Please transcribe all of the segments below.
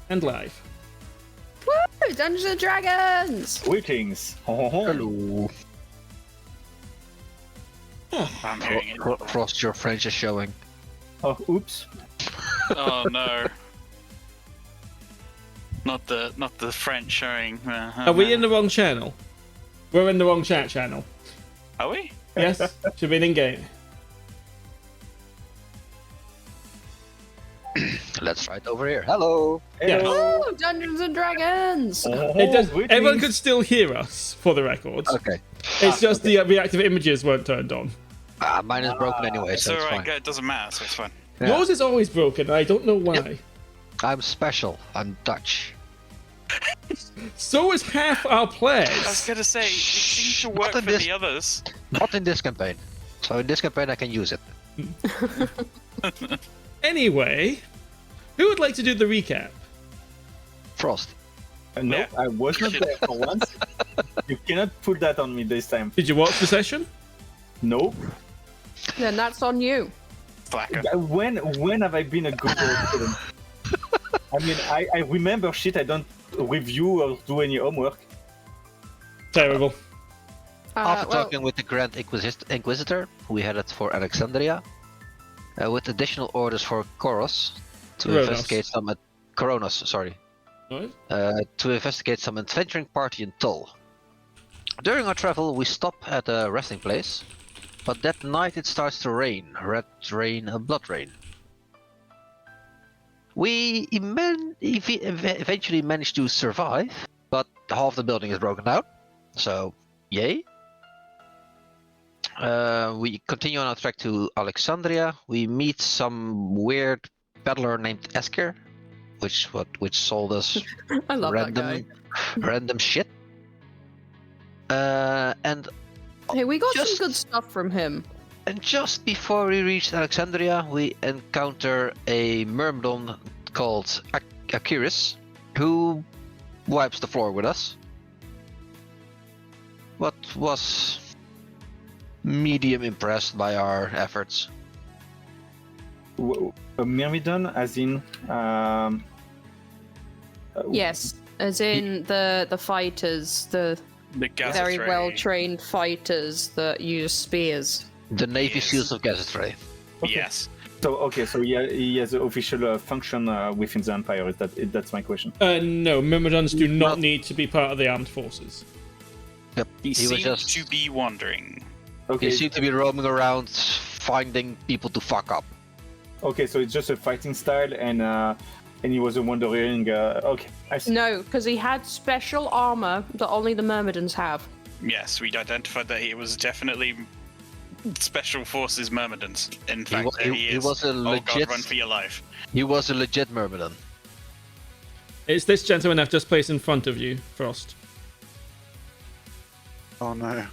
and live. Woo! Dungeons and Dragons! Greetings. Hello. I'm hearing it. Frost, your French is showing. Oh, oops. Oh no. Not the French showing. Are we in the wrong channel? We're in the wrong chat channel. Are we? Yes, should be in game. Let's try it over here. Hello. Yes. Woo! Dungeons and Dragons! It does, everyone could still hear us, for the record. Okay. It's just the reactive images weren't turned on. Mine is broken anyway, It's so it's alright, fine. it doesn't matter, so it's fine. Yeah. Yours is always broken, I don't know why. I'm special. I'm Dutch. So is half our I was players. gonna say, it seems to work Not for in this- the others. Not in this campaign. So in this campaign I can use it. Anyway, who would like to do the recap? Frost. No, Yeah. I was not there for once. You cannot put that on me this time. Did you watch the session? Nope. Then that's on you. Slacker. When have I been a good student? I mean, I remember shit. I don't review or do any homework. Terrible. After Well, talking with the Grand Inquisitor, we headed for Alexandria, with additional orders for Koros to Kronos. investigate some Koronos, sorry, Right? to investigate some adventuring party in Tull. During our travel, we stop at a resting place, but that night it starts to rain, red rain, blood rain. We eventually managed to survive, but half the building is broken down, so yay. We continue on our trek to Alexandria. We meet some weird peddler named Esker, which sold us I love that guy. random shit. And Hey, we got Just- some good stuff from him. just before we reach Alexandria, we encounter a myrmidon called Akiris, who wipes the floor with us. What was medium impressed by our efforts. A myrmidon, as in. Yes, as in the fighters, the The gas very well trained fighters that use spears. The Navy Yes. SEALs of Gazetray. Okay. Yes. So he has an official function within the Empire. That's my question. No, Myrmidons do not Not- need to be part of the armed forces. Yep. He was seems just to be wandering. Okay. he seemed to be roaming around finding people to fuck up. Okay, so it's just a fighting style, and he was wondering. Okay, I see. No, because he had special armor that only the Myrmidons have. Yes, we'd identified that he was definitely Special Forces Myrmidons. In fact, there he is. was a Oh god, legit. run for your life. He was a legit myrmidon. It's this gentleman I've just placed in front of you, Frost. Oh no.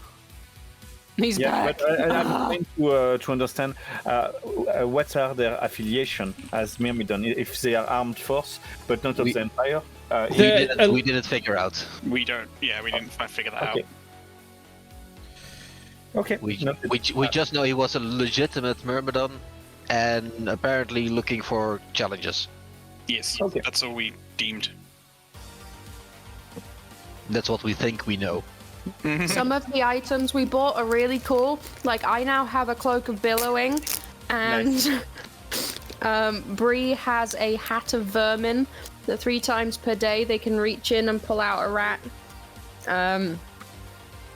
He's Yeah, back. but I'm trying to understand what are their affiliation as Myrmidon, if they are armed force, but not of We- the Empire. We didn't figure out. We didn't figure that Okay. out. Okay. We noted. we just know he was a legitimate myrmidon, and apparently looking for challenges. Yes, Okay. that's all we deemed. That's what we think we know. Some of the items we bought are really cool. Like, I now have a cloak of billowing, and Bree has a hat of vermin that 3 times per day they can reach in and pull out a rat.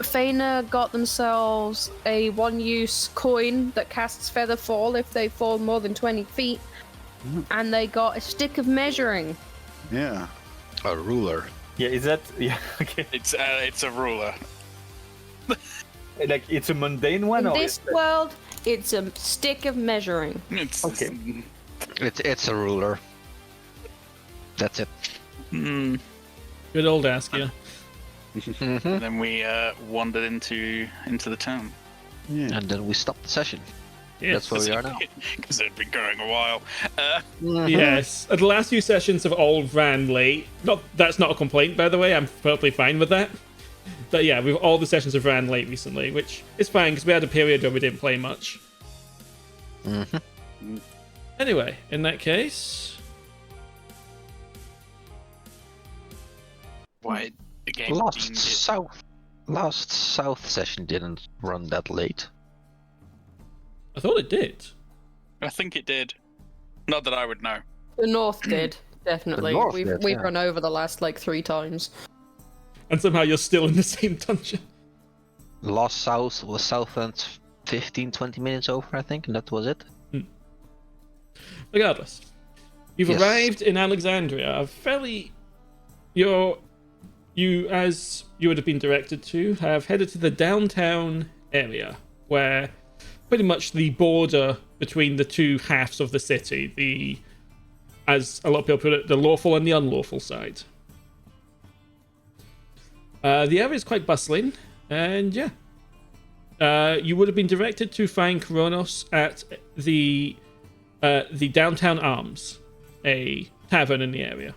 Faena got themselves a 1-use coin that casts feather fall if they fall more than 20 feet. And they got a stick of measuring. Yeah. A ruler. Yeah, is that? Yeah, okay. It's a ruler. Like it's a mundane one, In or this world, it's a stick of measuring. It's Okay. It's a ruler. That's it. Good old Askia. And then we wandered into the town. Yeah. And then we stopped the session. Yes. That's where we are now. Because it had been going a while. Yes. The last few sessions have all ran late. That's not a complaint, by the way. I'm perfectly fine with that. But yeah, all the sessions have ran late recently, which is fine because we had a period where we didn't play much. Anyway, in that case, Last south session didn't run that late. I thought it did. I think it did. Not that I would know. The north did, definitely. north We've did, we've yeah. run over the last like 3 times. And somehow you're still in the same dungeon. Last south was southend 15-20 minutes over, I think, and that was it. Regardless, you've Yes. arrived in Alexandria. You, as you would have been directed to, have headed to the downtown area, where pretty much the border between the two halves of the city, as a lot of people put it, the lawful and the unlawful side. The area is quite bustling, and yeah. You would have been directed to find Kronos at the Downtown Arms, a tavern in the area.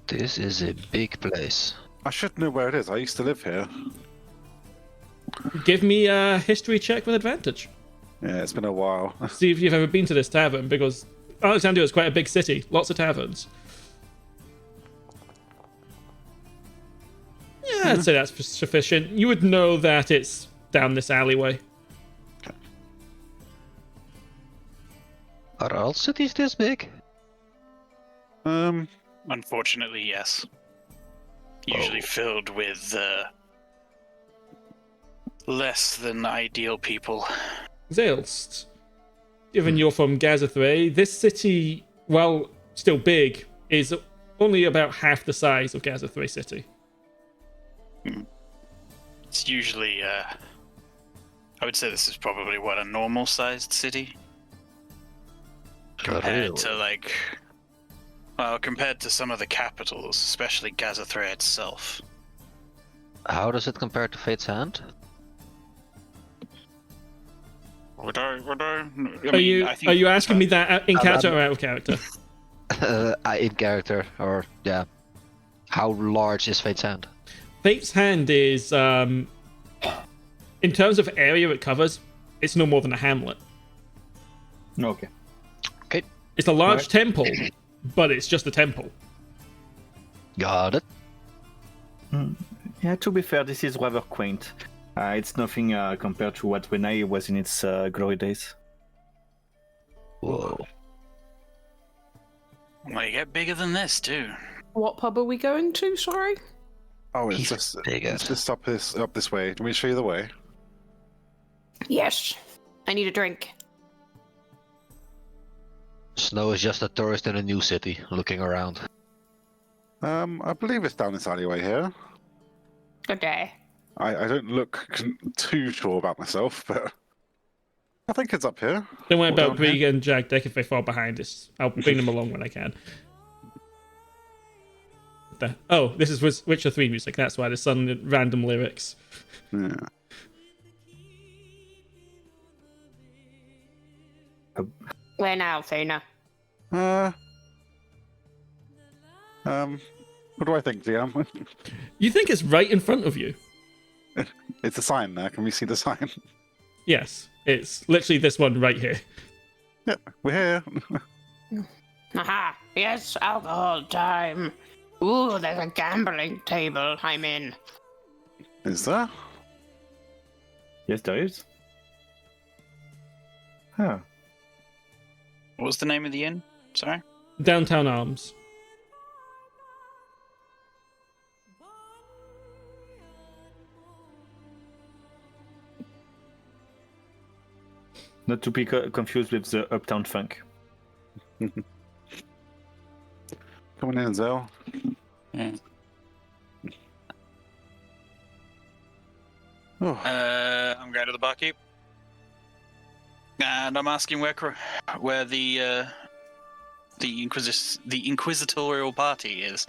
This is a big place. I should know where it is. I used to live here. Give me a history check with advantage. Yeah, it's been a while. See if you've ever been to this tavern, because Alexandria is quite a big city. Lots of taverns. Yeah, I'd say that's sufficient. You would know that it's down this alleyway. Are all cities this big? Unfortunately, yes. Usually filled with less than ideal people. Zaelste, given you're from Gazathray, this city, while still big, is only about half the size of Gazathray City. It's usually, I would say this is probably a normal-sized city. Compared to some of the capitals, especially Gazathray itself. How does it compare to Fate's Hand? Would I? Are you asking me that in character or out of character? In character, or yeah. How large is Fate's Hand? Fate's Hand is, in terms of area it covers, it's no more than a hamlet. Okay. It's a large temple, but it's just a temple. Got it. Yeah, to be fair, this is rather quaint. It's nothing compared to what Renai was in its glory days. Whoa. Well, you get bigger than this too. What pub are we going to? Sorry. Oh, it's He's just bigger. it's just up this way. Let me show you the way. Yes. I need a drink. Snow is just a tourist in a new city, looking around. I believe it's down this alleyway here. Good day. I don't look too sure about myself, but I think it's up here. Don't worry Or about down Bree here. and Jagdek if they fall behind us. I'll bring them along when I can. This is Witcher 3 music. That's why there's some random lyrics. Yeah. Where now, Faena? What do I think, DM? You think it's right in front of you? It's a sign there. Can we see the sign? Yes, it's literally this one right here. Yeah, we're here. Aha! Yes, alcohol time. Ooh, there's a gambling table. I'm in. Is there? Yes, there is. Huh. What was the name of the inn? Sorry? Downtown Arms. Not to be confused with the Uptown Funk. Coming in, Zell. Yeah. Oh, I'm going to the barkeep. And I'm asking where the Inquisitorial party is.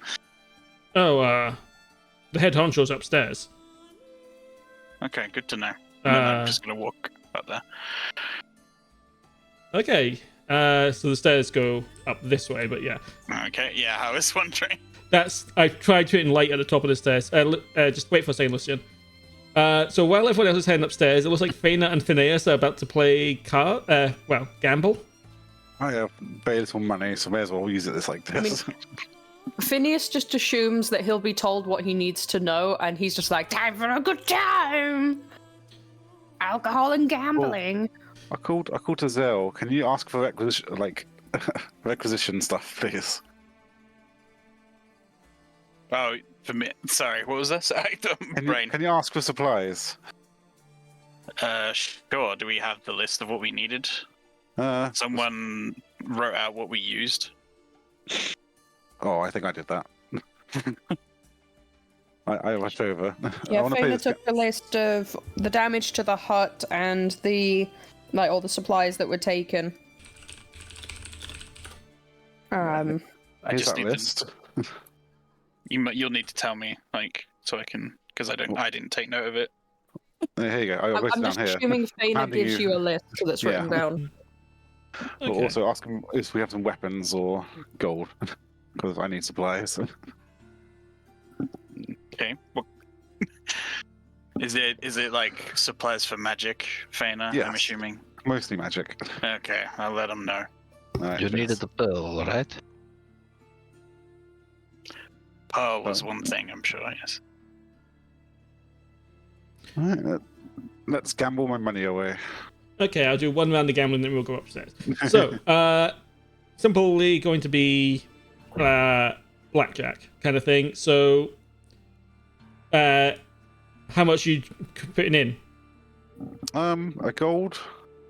Oh, the head honcho's upstairs. Okay, good to know. I'm just gonna walk up there. Okay, so the stairs go up this way, but yeah. Okay, yeah, I was wondering. I've tried to light at the top of the stairs. Just wait for a second, Lucien. So while everyone else is heading upstairs, it looks like Faena and Phineas are about to play gamble. I have very little money, so may as well use it like this. Phineas just assumes that he'll be told what he needs to know, and he's just like, time for a good time! Alcohol and gambling. I called to Zell. Can you ask for requisition stuff, please? Oh, for me. Sorry, what was this? Brain. Can you ask for supplies? Sure. Do we have the list of what we needed? Someone wrote out what we used. Oh, I think I did that. I rushed over. Yeah, I wanna play Faena this took a list of the damage to the hut and all the supplies that were taken. Here's just that need list. You'll need to tell me, so I can, because I didn't take note of it. Here you go. I wrote it I'm down just here. assuming Faena Handing gives you a list that's written down. But Okay. also ask him if we have some weapons or gold, because I need supplies. Okay. Well, is it like supplies for magic, Faena? Yes. I'm assuming. Mostly magic. Okay, I'll let them know. Alright, You yes. needed the pill, right? Pearl was one thing, I'm sure. Yes. Alright, let's gamble my money away. Okay, I'll do one round of gambling, then we'll go upstairs. So, simply going to be blackjack kind of thing. So, how much you putting in? A gold.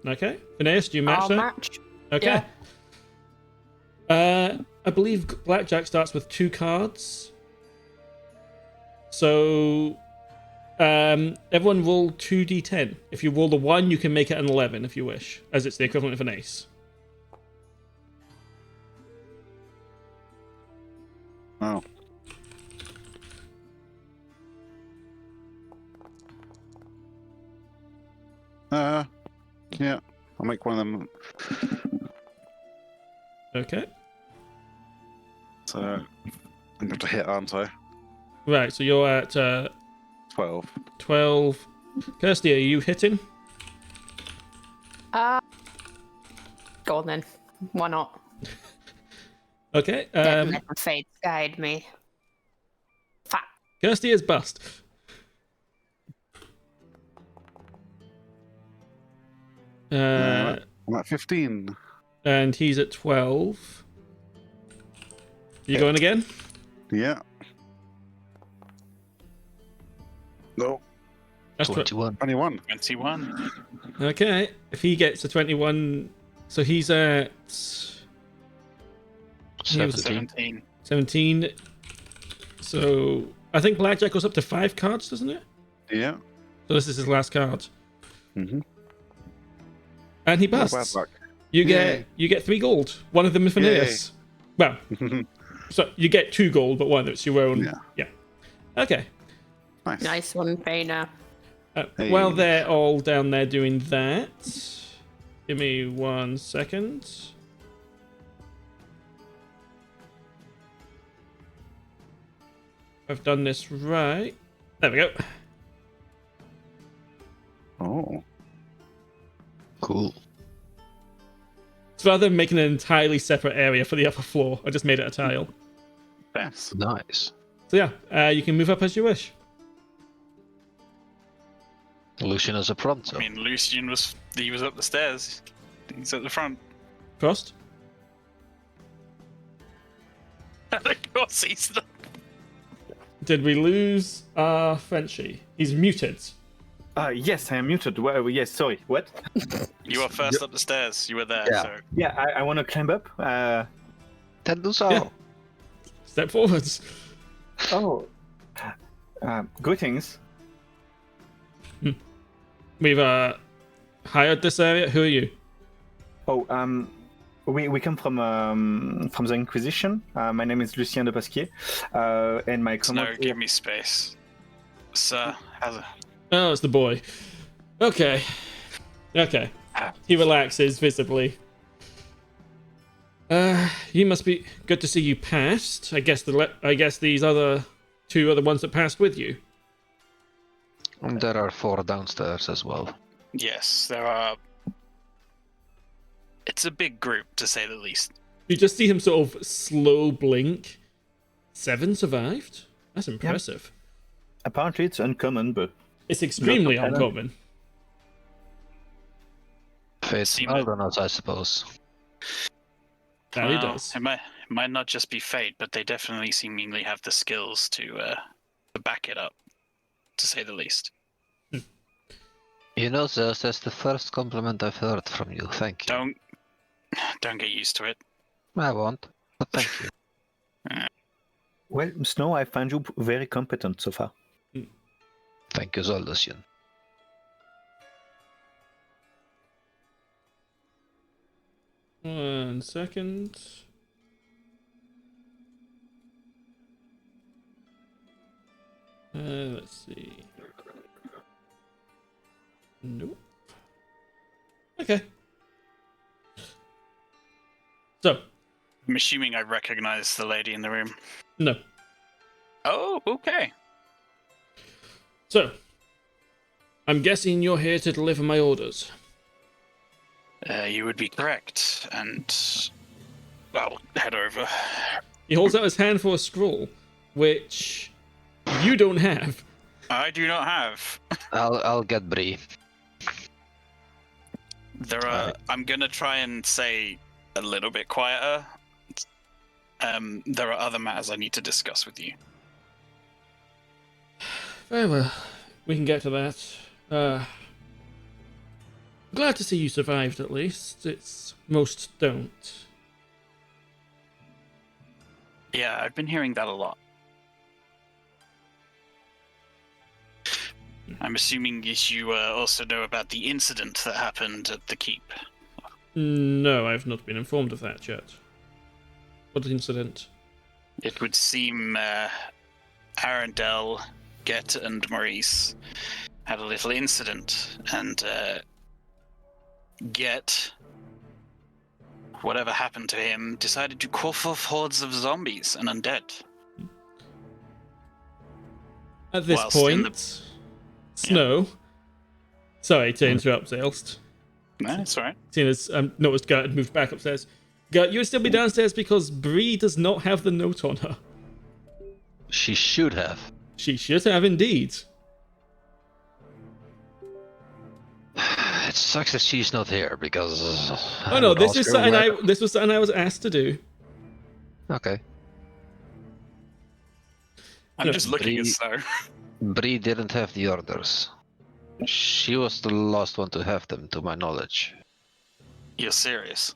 Okay, Phineas, do you match I'll that? match. Okay. I believe blackjack starts with 2 cards. So, everyone roll 2d10. If you roll the 1, you can make it an 11 if you wish, as it's the equivalent of an ace. Oh. Yeah. I'll make one of them. Okay. So I'm going to hit, aren't I? Right, so you're at 12. 12. Kirsty, are you hitting? Go on then. Why not? Okay. Let the fates guide me. Fuck. Kirsty is bust. I'm at 15. And he's at 12. You going again? Yeah. No. That's 21. 21. 21. Okay. If he gets a 21, so he's at 17. 17. So I think blackjack goes up to 5 cards, doesn't it? Yeah. So this is his last card. Mm-hmm. And he Not bad busts. luck. You Yay. get 3 gold. One of them is Phineas. Well, so you get 2 gold, but one that's your own. Yeah. Okay. Nice. Nice one, Faena. Hey. While they're all down there doing that, give me 1 second. I've done this right. There we go. Oh. Cool. So rather than making an entirely separate area for the upper floor, I just made it a tile. Yes. Nice. So yeah, you can move up as you wish. Lucien is up front. So. I mean, Lucien was up the stairs. He's at the front. Frost? And of course he's the... Did we lose Frenchie? He's muted. Yes, I am muted. Well, yes, sorry. What? You were first up the stairs. You were there. Yeah. So Yeah, I want to climb up. Then do so. Yeah. Step forwards. Oh. Greetings. We've hired this area. Who are you? Oh, we come from the Inquisition. My name is Lucien de Pasquier, and my no, command. give me space, sir. Oh, it's the boy. Okay. He relaxes visibly. You must be good to see you passed. I guess these other 2 are the ones that passed with you. And there are 4 downstairs as well. Yes, there are. It's a big group, to say the least. You just see him sort of slow blink, 7 survived? That's impressive. Apparently it's uncommon, but It's extremely Not uncommon. uncommon. Fate Seem smiled on us, I suppose. That he does. It might not just be fate, but they definitely seemingly have the skills to back it up, to say the least. You know, Zaelste, that's the first compliment I've heard from you. Thank you. Don't get used to it. I won't, but thank you. well, Snow, I find you very competent so far. Thank you, Lucien. One second. Let's see. Nope. Okay. So, I'm assuming I recognize the lady in the room. no. Oh, okay. So, I'm guessing you're here to deliver my orders. You would be correct, and I'll head over. He holds out his hand for a scroll, which you don't have. I do not have. I'll get Bree. I'm gonna try and say a little bit quieter. There are other matters I need to discuss with you. Very well. We can get to that. Glad to see you survived, at least. It's most don't. Yeah, I've been hearing that a lot. I'm assuming you also know about the incident that happened at the keep. No, I've not been informed of that yet. What incident? It would seem Arendelle, Gert, and Maurice had a little incident, and Gert, whatever happened to him, decided to call forth hordes of zombies and undead. At this Whilst in point, Snow. Sorry to interrupt, Zaelste. No, that's all right. Seeing as noticed Gert had moved back upstairs. Gert, you would still be downstairs because Bree does not have the note on her. She should have. She should have indeed. It sucks that she's not here because. Oh no, this was something I was asked to do. Okay. I'm just looking at Bree- Snow. Bree didn't have the orders. She was the last one to have them, to my knowledge. You're serious?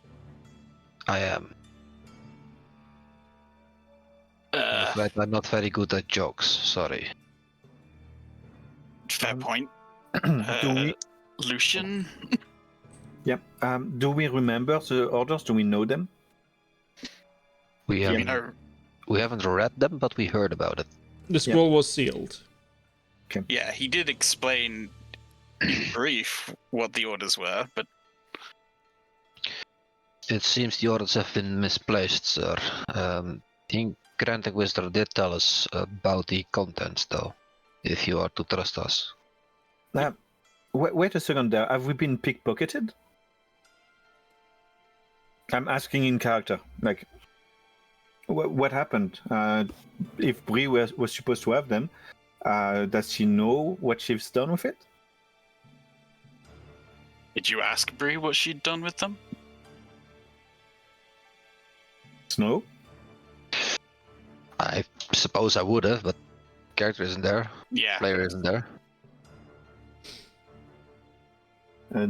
I am. But I'm not very good at jokes, sorry. Fair point. Do we? Lucien? Yep. Do we remember the orders? Do we know them? We You haven't, know, we haven't read them, but we heard about it. The scroll was sealed. yeah, he did explain in brief what the orders were, but It seems the orders have been misplaced, sir. The Grand Inquisitor did tell us about the contents, though, if you are to trust us. Wait a second there. Have we been pickpocketed? I'm asking in character. Like, what happened? If Bree was supposed to have them, does she know what she's done with it? did you ask Bree what she'd done with them? Snow? I suppose I would have, but character isn't there, Yeah. player isn't there.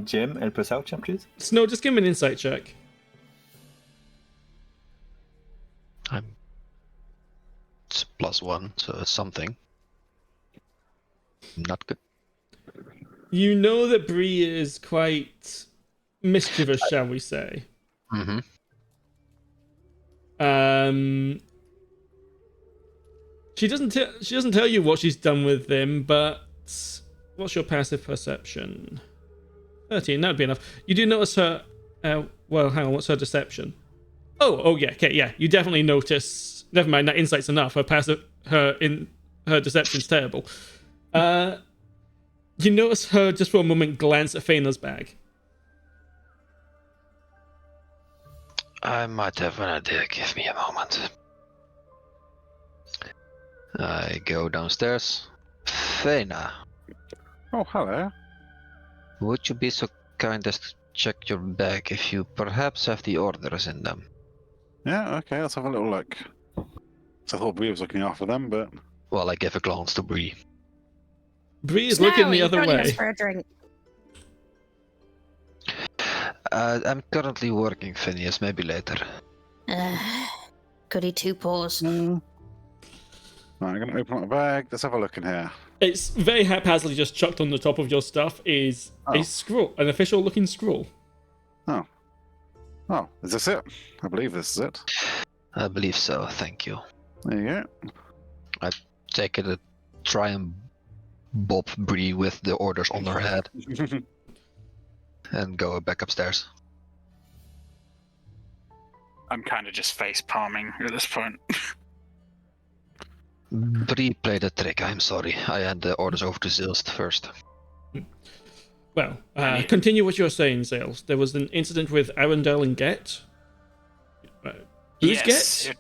Jem, help us out, please. Snow, just give me an insight check. It's +1, so it's something. Not good. You know that Bree is quite mischievous, shall we say. Mm-hmm. She doesn't tell you what she's done with them, but what's your passive perception? 13, that'd be enough. You do notice her. Well, hang on. What's her deception? Oh, yeah. Okay, yeah. You definitely notice. Never mind. That insight's enough. Her deception's terrible. You notice her just for a moment glance at Faena's bag. I might have an idea. Give me a moment. I go downstairs. Faena, Oh, hello. would you be so kind as to check your bag if you perhaps have the orders in them? Yeah, okay, let's have a little look. So I thought Bree was looking after them, but Well, I give a glance to Bree. Bree is looking the Snowy, other join us way. for a drink. I'm currently working, Phineas. Maybe later. Goody two paws. right, I'm going to open up my bag. Let's have a look in here. It's very haphazardly just chucked on the top of your stuff is Oh. a scroll, an official looking scroll. Oh, is this it? I believe this is it. I believe so. Thank you. There you Take it. Try and bob Bree with the orders on her head, go. and go back upstairs. I'm kind of just face palming at this point. Bree played a trick. I'm sorry. I had the orders over to Zaelste first. Well, continue what you're saying, Zaelste. There was an incident with Arundel and Gert. Who's Yes, Gert?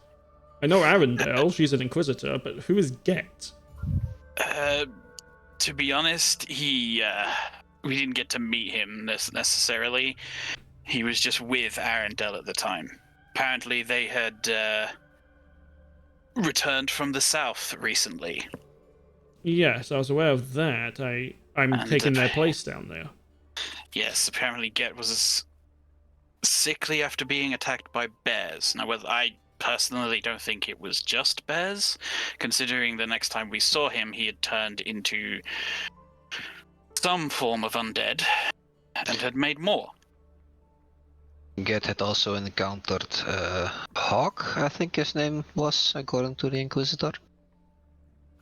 I know Arundel, she's an Inquisitor, but who is Gert? To be honest, we didn't get to meet him necessarily. He was just with Arundel at the time. Apparently, they had returned from the south recently. Yes, I was aware of that. I'm And taking their place down there. Yes, apparently Gert was sickly after being attacked by bears. Now, whether I personally don't think it was just bears, considering the next time we saw him, he had turned into some form of undead and had made more. Gert had also encountered Hawk, I think his name was, according to the Inquisitor.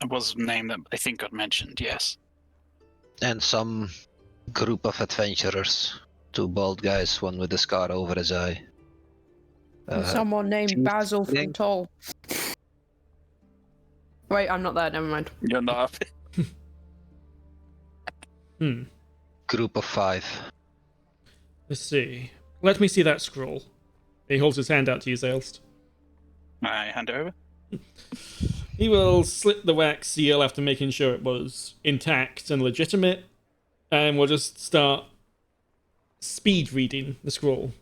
It was a name that I think got mentioned, yes. And some group of adventurers. 2 bald guys, one with a scar over his eye. And someone named Chief Basil from thing. Toll. Wait, I'm not there. Never mind. You're not. Group of 5. Let's see. Let me see that scroll. He holds his hand out to you, Zaelste. I hand it over. He will slit the wax seal after making sure it was intact and legitimate, and we'll just start speed reading the scroll.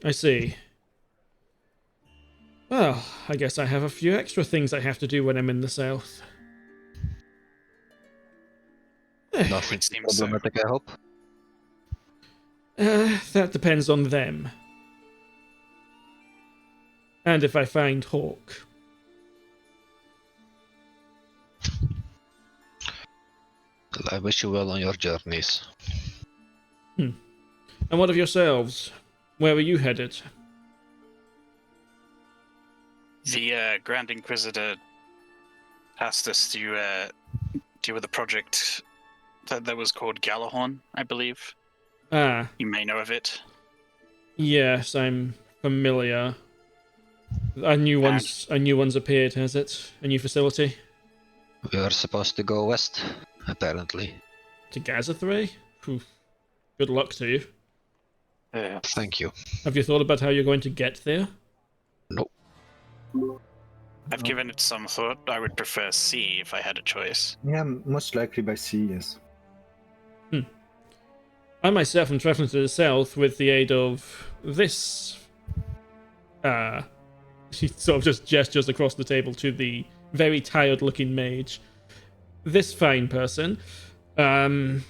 I see. Well, I guess I have a few extra things I have to do when I'm in the south. Nothing seems so. problematic, I hope. That depends on them. And if I find Hawk. Well, I wish you well on your journeys. And what of yourselves? Where were you headed? The Grand Inquisitor asked us to deal with a project that was called Galahorn, I believe. Ah, You may know of it. yes, I'm familiar. A new one's appeared, has it? A new facility? We were supposed to go west, apparently. To Gazathrey? Good luck to you. Thank you. Have you thought about how you're going to get there? Nope. I've given it some thought. I would prefer sea if I had a choice. Yeah, most likely by sea, yes. I myself am traveling to the south with the aid of this. She sort of just gestures across the table to the very tired-looking mage. This fine person. Have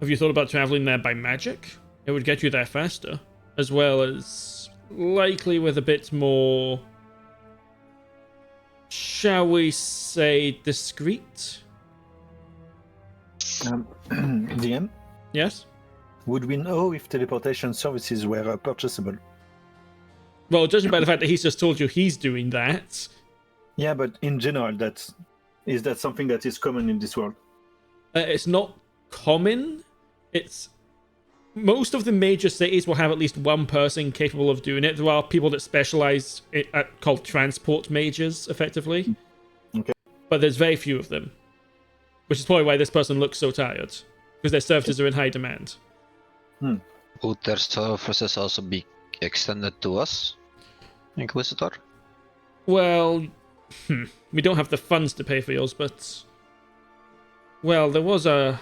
you thought about traveling there by magic? It would get you there faster, as well as likely with a bit more, shall we say, discreet? DM, Yes? would we know if teleportation services were purchasable? Well, judging by the fact that he's just told you he's doing that, Yeah, but in general, is that something that is common in this world? it's not common. It's most of the major cities will have at least one person capable of doing it. There are people that specialize called transport mages, effectively. Okay. But there's very few of them, which is probably why this person looks so tired, because their services are in high demand. Would their services also be extended to us, Inquisitor? Well, we don't have the funds to pay for yours, but... Well, there was a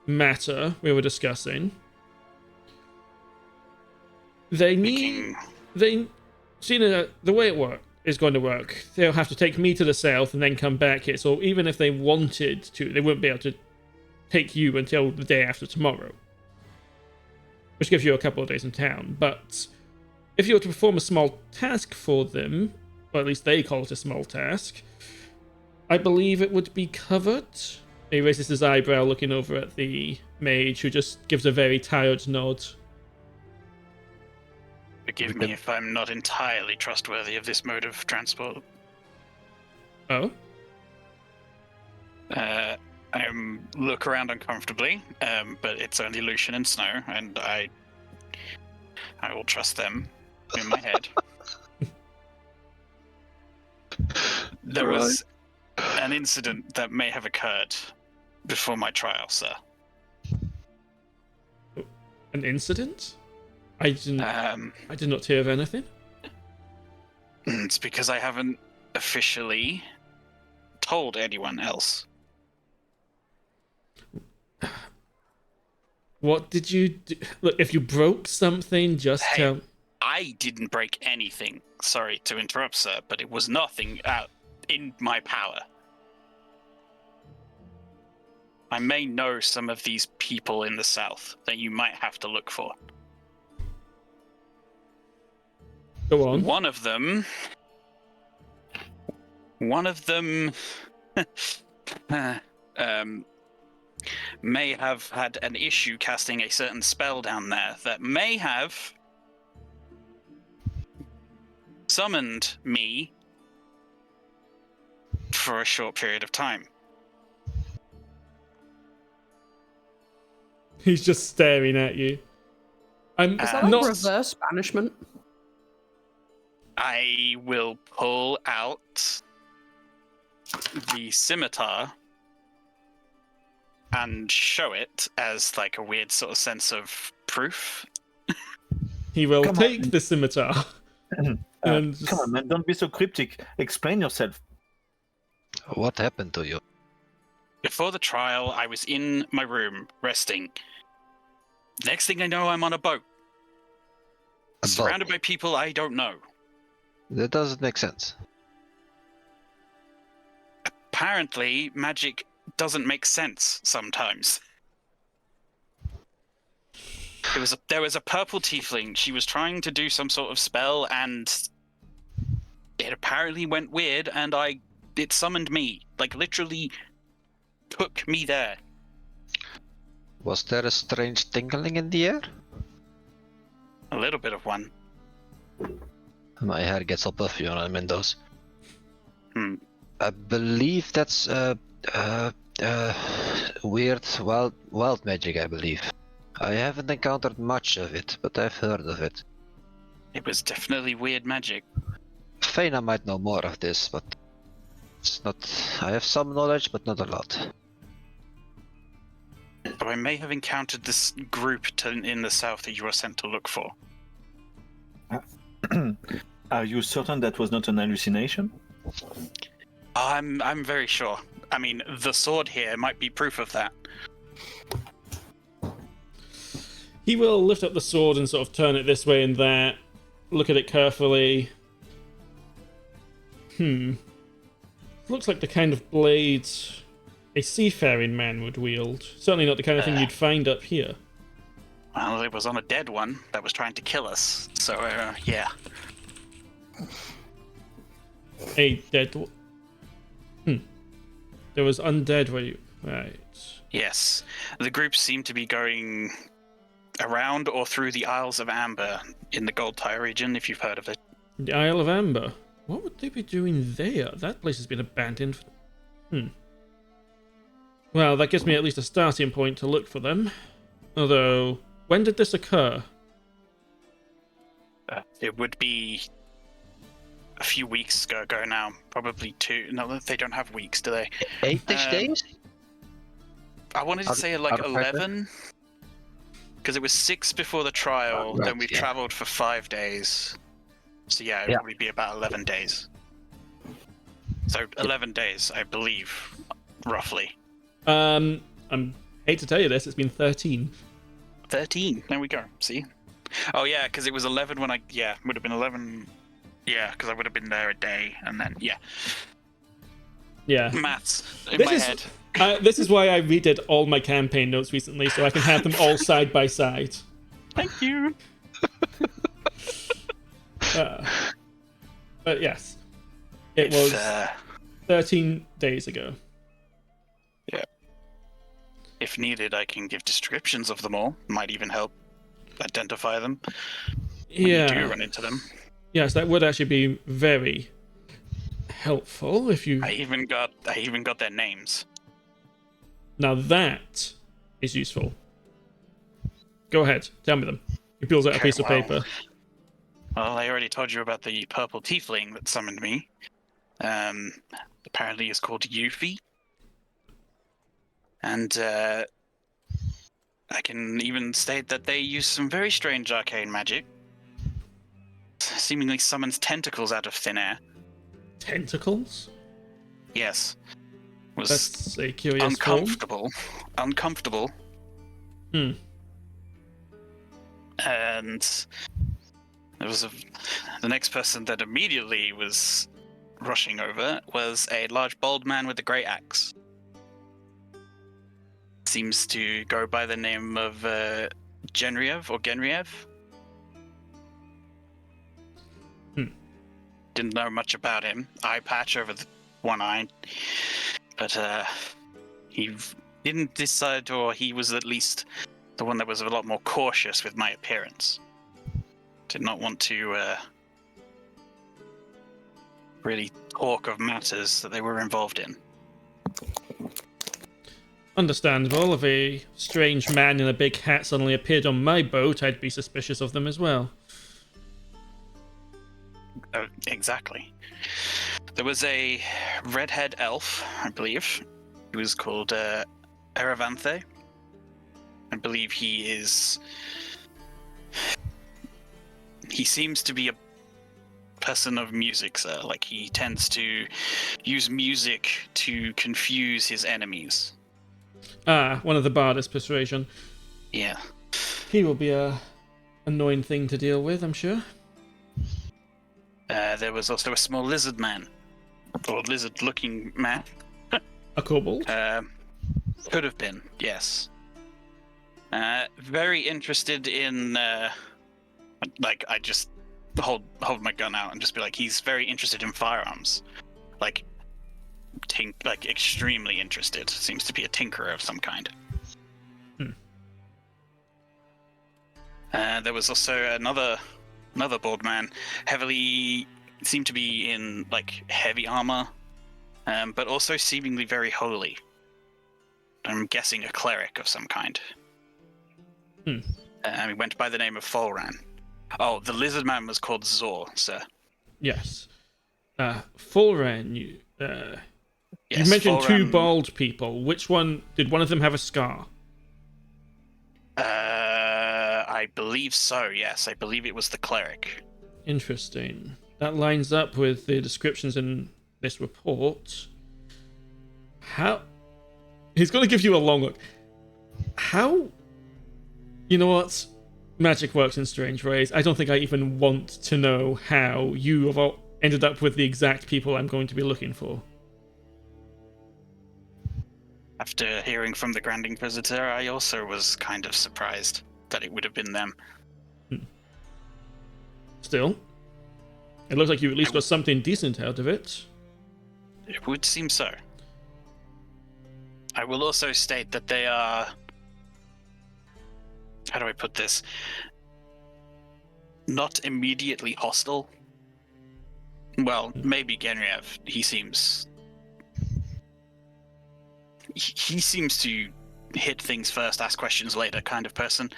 matter we were discussing. They need... See, the way it is going to work, they'll have to take me to the south and then come back here. So even if they wanted to, they wouldn't be able to take you until the day after tomorrow. Which gives you a couple of days in town. But if you were to perform a small task for them, or at least they call it a small task, I believe it would be covered. He raises his eyebrow looking over at the mage, who just gives a very tired nod. Forgive me if I'm not entirely trustworthy of this mode of transport. Oh? I look around uncomfortably, but it's only Lucien and Snow, and I will trust them in my head. There was an incident that may have occurred before my trial, sir. An incident? I did not hear of anything. It's because I haven't officially told anyone else. What did you do? Look, if you broke something, just tell... I didn't break anything. Sorry to interrupt, sir, but it was nothing out in my power. I may know some of these people in the south that you might have to look for. Go on. One of them may have had an issue casting a certain spell down there that may have summoned me for a short period of time. He's just staring at you. I'm Is that like not... reverse banishment? I will pull out the scimitar and show it as like a weird sort of sense of proof. He will take the scimitar. And Come on, man, don't be so cryptic. Explain yourself. What happened to you? Before the trial, I was in my room resting. Next thing I know, I'm on a boat. Surrounded by people I don't know. That doesn't make sense. Apparently, magic doesn't make sense sometimes. There was a purple tiefling. She was trying to do some sort of spell, and it apparently went weird, and it summoned me. Like, literally took me there. Was there a strange tingling in the air? A little bit of one. My hair gets all puffy when I'm in those. I believe that's weird wild magic, I believe. I haven't encountered much of it, but I've heard of it. It was definitely weird magic. Faena might know more of this, but it's not... I have some knowledge, but not a lot. So I may have encountered this group in the south that you were sent to look for. Are you certain that was not an hallucination? I'm very sure. I mean, the sword here might be proof of that. he will lift up the sword and sort of turn it this way and that, look at it carefully. Looks like the kind of blade a seafaring man would wield. Certainly not the kind of thing you'd find up here. Well, it was on a dead one that was trying to kill us, so, yeah. A dead... There was undead where you... Right. Yes. The group seemed to be going around or through the Isles of Amber in the Gold Tire region, if you've heard of it. The Isle of Amber? What would they be doing there? That place has been abandoned. Well, that gives me at least a starting point to look for them. Although, when did this occur? It would be a few weeks ago now. Probably 2. No, they don't have weeks, do they? 8-ish days? I wanted to say like 11. Because it was 6 before the trial, then we traveled for 5 days. So yeah, it'd probably be about 11 days. So 11 days, I believe, roughly. I'm hate to tell you this, it's been 13. 13. There we go. See? Oh yeah, because it was 11 when would have been 11. Yeah, because I would have been there a day, and then Yeah. maths in my head. This is why I redid all my campaign notes recently, so I can have them all side by side. Thank you. But yes, it was 13 days ago. Yeah. If needed, I can give descriptions of them all. Might even help identify them when you do run into them. Yes, that would actually be very helpful if you. I even got their names. Now that is useful. Go ahead, tell me them. He pulls out a piece of paper. Well, I already told you about the purple tiefling that summoned me. Apparently it's called Yuffie. And I can even state that they use some very strange arcane magic. Seemingly summons tentacles out of thin air. Tentacles? Yes. Was That's a curious uncomfortable. Hmm. And there was the next person that immediately was rushing over was a large bald man with a great axe. Seems to go by the name of Genriev. Didn't know much about him. Eye patch over the one eye. But he didn't decide, or he was at least the one that was a lot more cautious with my appearance. Did not want to really talk of matters that they were involved in. Understandable. If a strange man in a big hat suddenly appeared on my boat, I'd be suspicious of them as well. Exactly. There was a redhead elf, I believe. He was called Eravanthe. I believe he seems to be a person of music, sir. Like, he tends to use music to confuse his enemies. Ah, one of the Bardist persuasion. Yeah. He will be a annoying thing to deal with, I'm sure. There was also a small lizard man, or lizard-looking man. A kobold? Could have been, yes. Very interested in, I just hold my gun out and just be like, he's very interested in firearms. Extremely interested. Seems to be a tinkerer of some kind. There was also another bald man, seemed to be in heavy armor, but also seemingly very holy. I'm guessing a cleric of some kind. He went by the name of Folran. Oh, the lizard man was called Zor, sir. Yes. Folran, you mentioned Folran, two bald people. Which one? Did one of them have a scar? I believe so, yes. I believe it was the cleric. Interesting. That lines up with the descriptions in this report. How? He's going to give you a long look. How? You know what? Magic works in strange ways. I don't think I even want to know how you have all ended up with the exact people I'm going to be looking for. After hearing from the Grand Inquisitor, I also was kind of surprised that it would have been them. Still, it looks like you at least got something decent out of it. It would seem so. I will also state that they are... How do I put this? Not immediately hostile. Well, maybe Genriev. He seems to hit things first, ask questions later kind of person.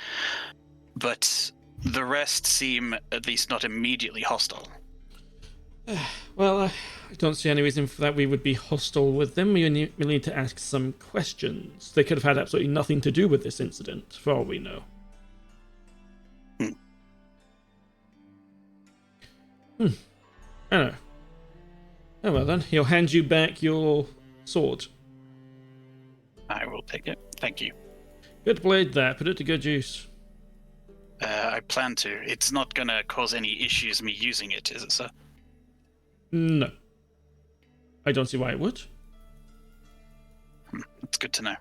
But the rest seem at least not immediately hostile. Well, I don't see any reason for that we would be hostile with them. We need to ask some questions. They could have had absolutely nothing to do with this incident, for all we know. I don't know. Oh, well then, he'll hand you back your sword. I will take it. Thank you. Good blade there. Put it to good use. I plan to. It's not gonna cause any issues me using it, is it, sir? No. I don't see why it would. It's good to know.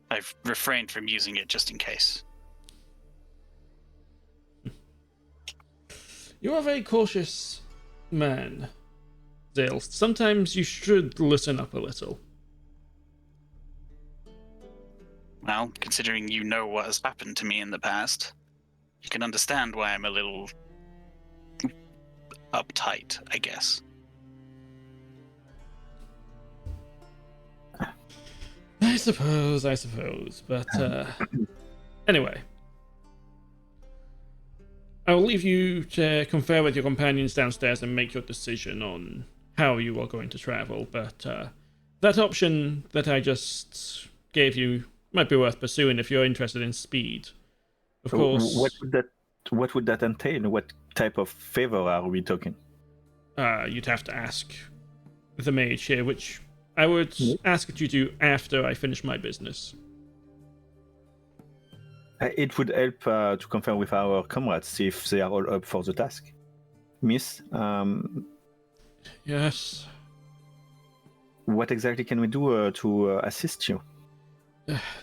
I've refrained from using it just in case. You are a very cautious man, Zaelste. Sometimes you should listen up a little. Well, considering you know what has happened to me in the past, you can understand why I'm a little uptight, I guess. I suppose. But, anyway. I will leave you to confer with your companions downstairs and make your decision on how you are going to travel, but, that option that I just gave you might be worth pursuing if you're interested in speed. Of course... What would that entail? What type of favor are we talking? You'd have to ask the mage here, which I would ask that you do after I finish my business. It would help to confer with our comrades, see if they are all up for the task. Miss, Yes. what exactly can we do to assist you?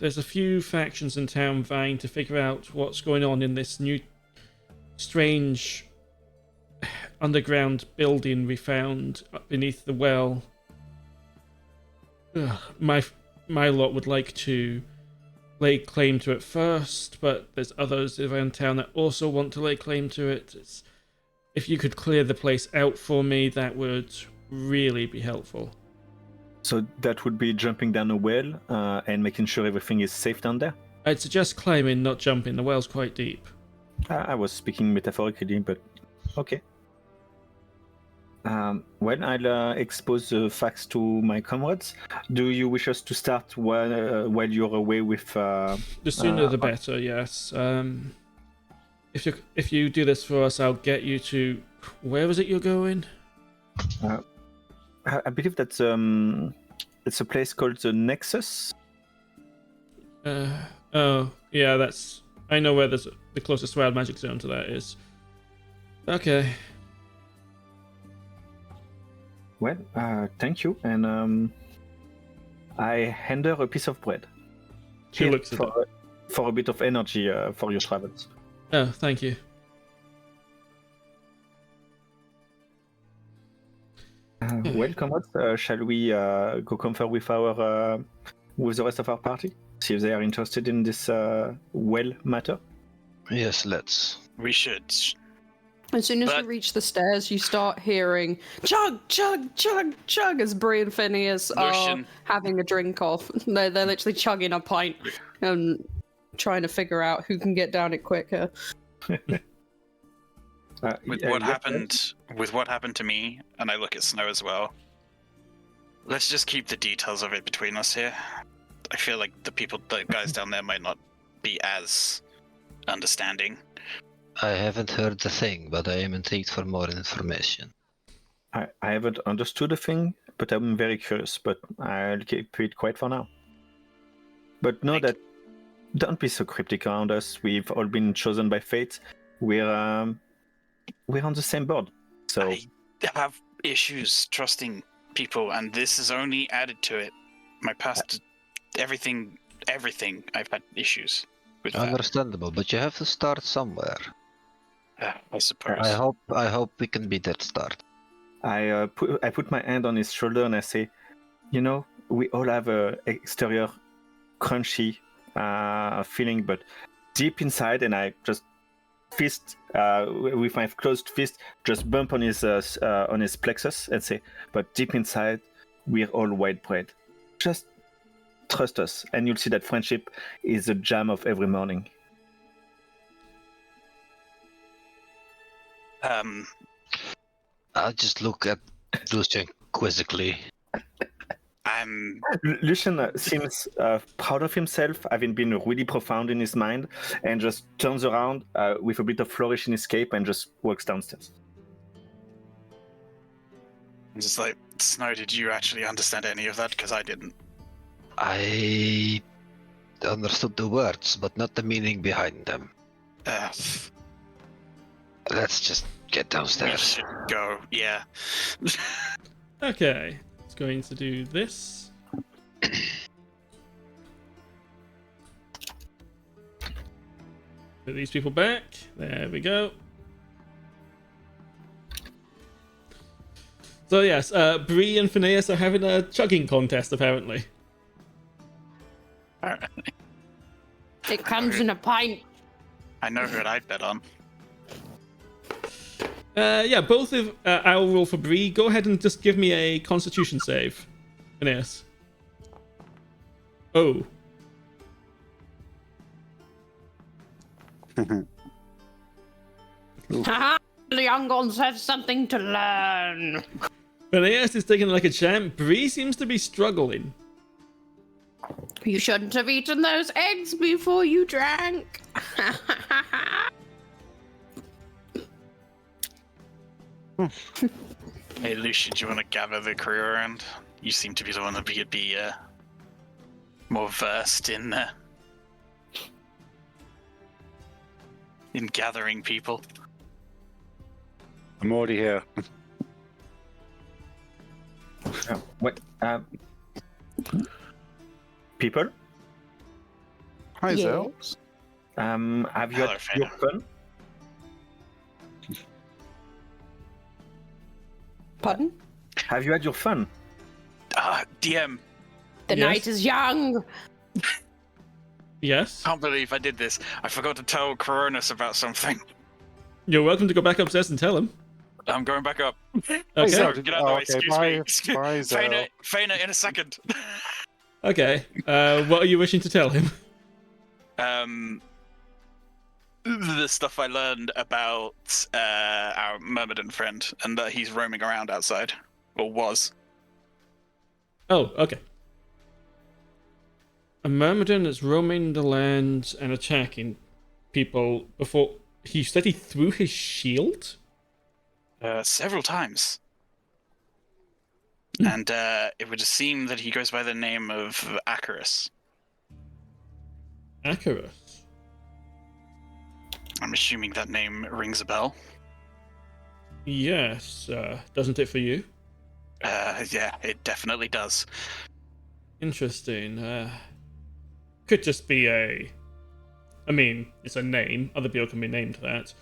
There's a few factions in town vying to figure out what's going on in this new strange underground building we found beneath the well. My lot would like to lay claim to it first, but there's others around town that also want to lay claim to it. If you could clear the place out for me, that would really be helpful. So that would be jumping down a well and making sure everything is safe down there? I'd suggest climbing, not jumping. The well's quite deep. I was speaking metaphorically, but okay. Well, I'll expose the facts to my comrades. Do you wish us to start while you're away with... The sooner the better, yes. If you do this for us, I'll get you to... Where is it you're going? I believe that's it's a place called the Nexus. Oh, yeah, that's... I know where the closest wild magic zone to that is. Okay. Well, thank you, and I hand her a piece of bread. She looks at it. For a bit of energy for your travels. Oh, thank you. Well, comrades, shall we go confer with with the rest of our party? See if they are interested in this well matter? Yes, let's. We should. As soon as you reach the stairs, you start hearing chug, chug, chug, chug as Bree and Phineas Lucien. are having a drink off. They're literally chugging a pint and trying to figure out who can get down it quicker. With what happened to me, and I look at Snow as well. Let's just keep the details of it between us here. I feel like the guys down there might not be as understanding. I haven't heard the thing, but I am intrigued for more information. I haven't understood a thing, but I'm very curious, but I'll keep it quiet for now. But know that don't be so cryptic around us. We've all been chosen by fate. We're on the same board. So I have issues trusting people, and this is only added to it. My past, everything, I've had issues with that. Understandable, but you have to start somewhere. I suppose. I hope we can be that start. I put my hand on his shoulder and I say, you know, we all have a exterior crunchy feeling, but deep inside, and I just fist with my closed fist, just bump on his plexus and say, but deep inside, we're all white bread. Just trust us, and you'll see that friendship is the jam of every morning. I'll just look at Lucien quizzically. Lucien seems proud of himself, having been really profound in his mind, and just turns around with a bit of flourish in his cape and just walks downstairs. I'm just like, Snow, did you actually understand any of that? Because I didn't. I understood the words, but not the meaning behind them. Uh, Let's just get we downstairs. should go. Yeah. Okay, it's going to do this. Put these people back. There we go. So yes, Bree and Phineas are having a chugging contest apparently. It comes in a pint. I know who I'd bet on. Yeah, both of I'll roll for Bree. Go ahead and just give me a Constitution save, Phineas. Oh. Haha, the young ones have something to learn. Phineas is taking it like a champ. Bree seems to be struggling. You shouldn't have eaten those eggs before you drank. Hey, Lucien, do you want to gather the crew around? You seem to be the one that could be more versed in gathering people. I'm already here. What? People? Hi, Zel. Yes. Have you Hello, had your Faena. fun? Pardon? Have you had your fun? DM, The Yes? night is young. Yes. can't believe I did this. I forgot to tell Coronis about something. You're welcome to go back upstairs and tell him. I'm going back up. Okay. Zel, Get out of the way, excuse bye, me. Excuse- bye, Zel. Faena, in a second. Okay. What are you wishing to tell him? The stuff I learned about our Myrmidon friend, and that he's roaming around outside, or was. Oh, okay. A Myrmidon is roaming the lands and attacking people before... He said he threw his shield? Several times. And it would seem that he goes by the name of Acarus. Acarus. I'm assuming that name rings a bell. Yes, doesn't it for you? Yeah, it definitely does. Interesting. Could just be a... I mean, it's a name. Other people can be named that.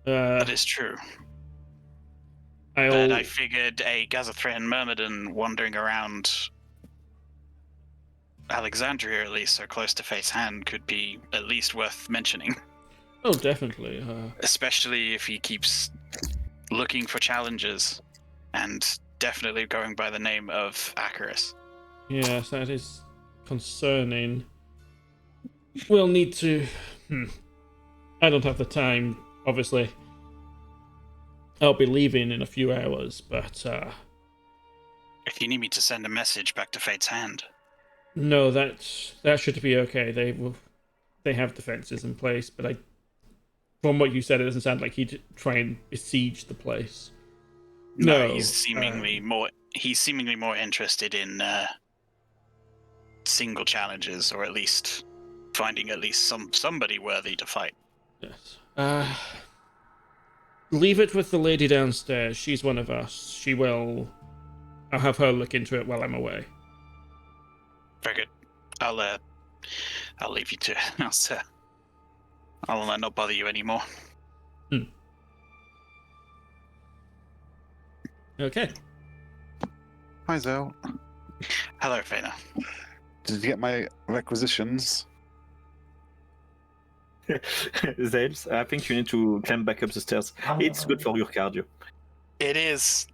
That is true. I'll... But I figured a Gazathrian Myrmidon wandering around Alexandria, at least so close to Fate's Hand, could be at least worth mentioning. Oh, definitely. Especially if he keeps looking for challenges, and definitely going by the name of Acarus. Yes, that is concerning. We'll need to... I don't have the time, obviously. I'll be leaving in a few hours, but... If you need me to send a message back to Fate's Hand. No, that should be okay. They have defenses in place, but from what you said, it doesn't sound like he'd try and besiege the place. No, he's seemingly more interested in single challenges, or at least finding at least somebody worthy to fight. Yes. Leave it with the lady downstairs. She's one of us. I'll have her look into it while I'm away. Very good. I'll leave you to it. I'll not bother you anymore. Okay. Hi, Zel. Hello, Faena. Did you get my requisitions? Zaelste, I think you need to climb back up the stairs. It's good for your cardio. It is,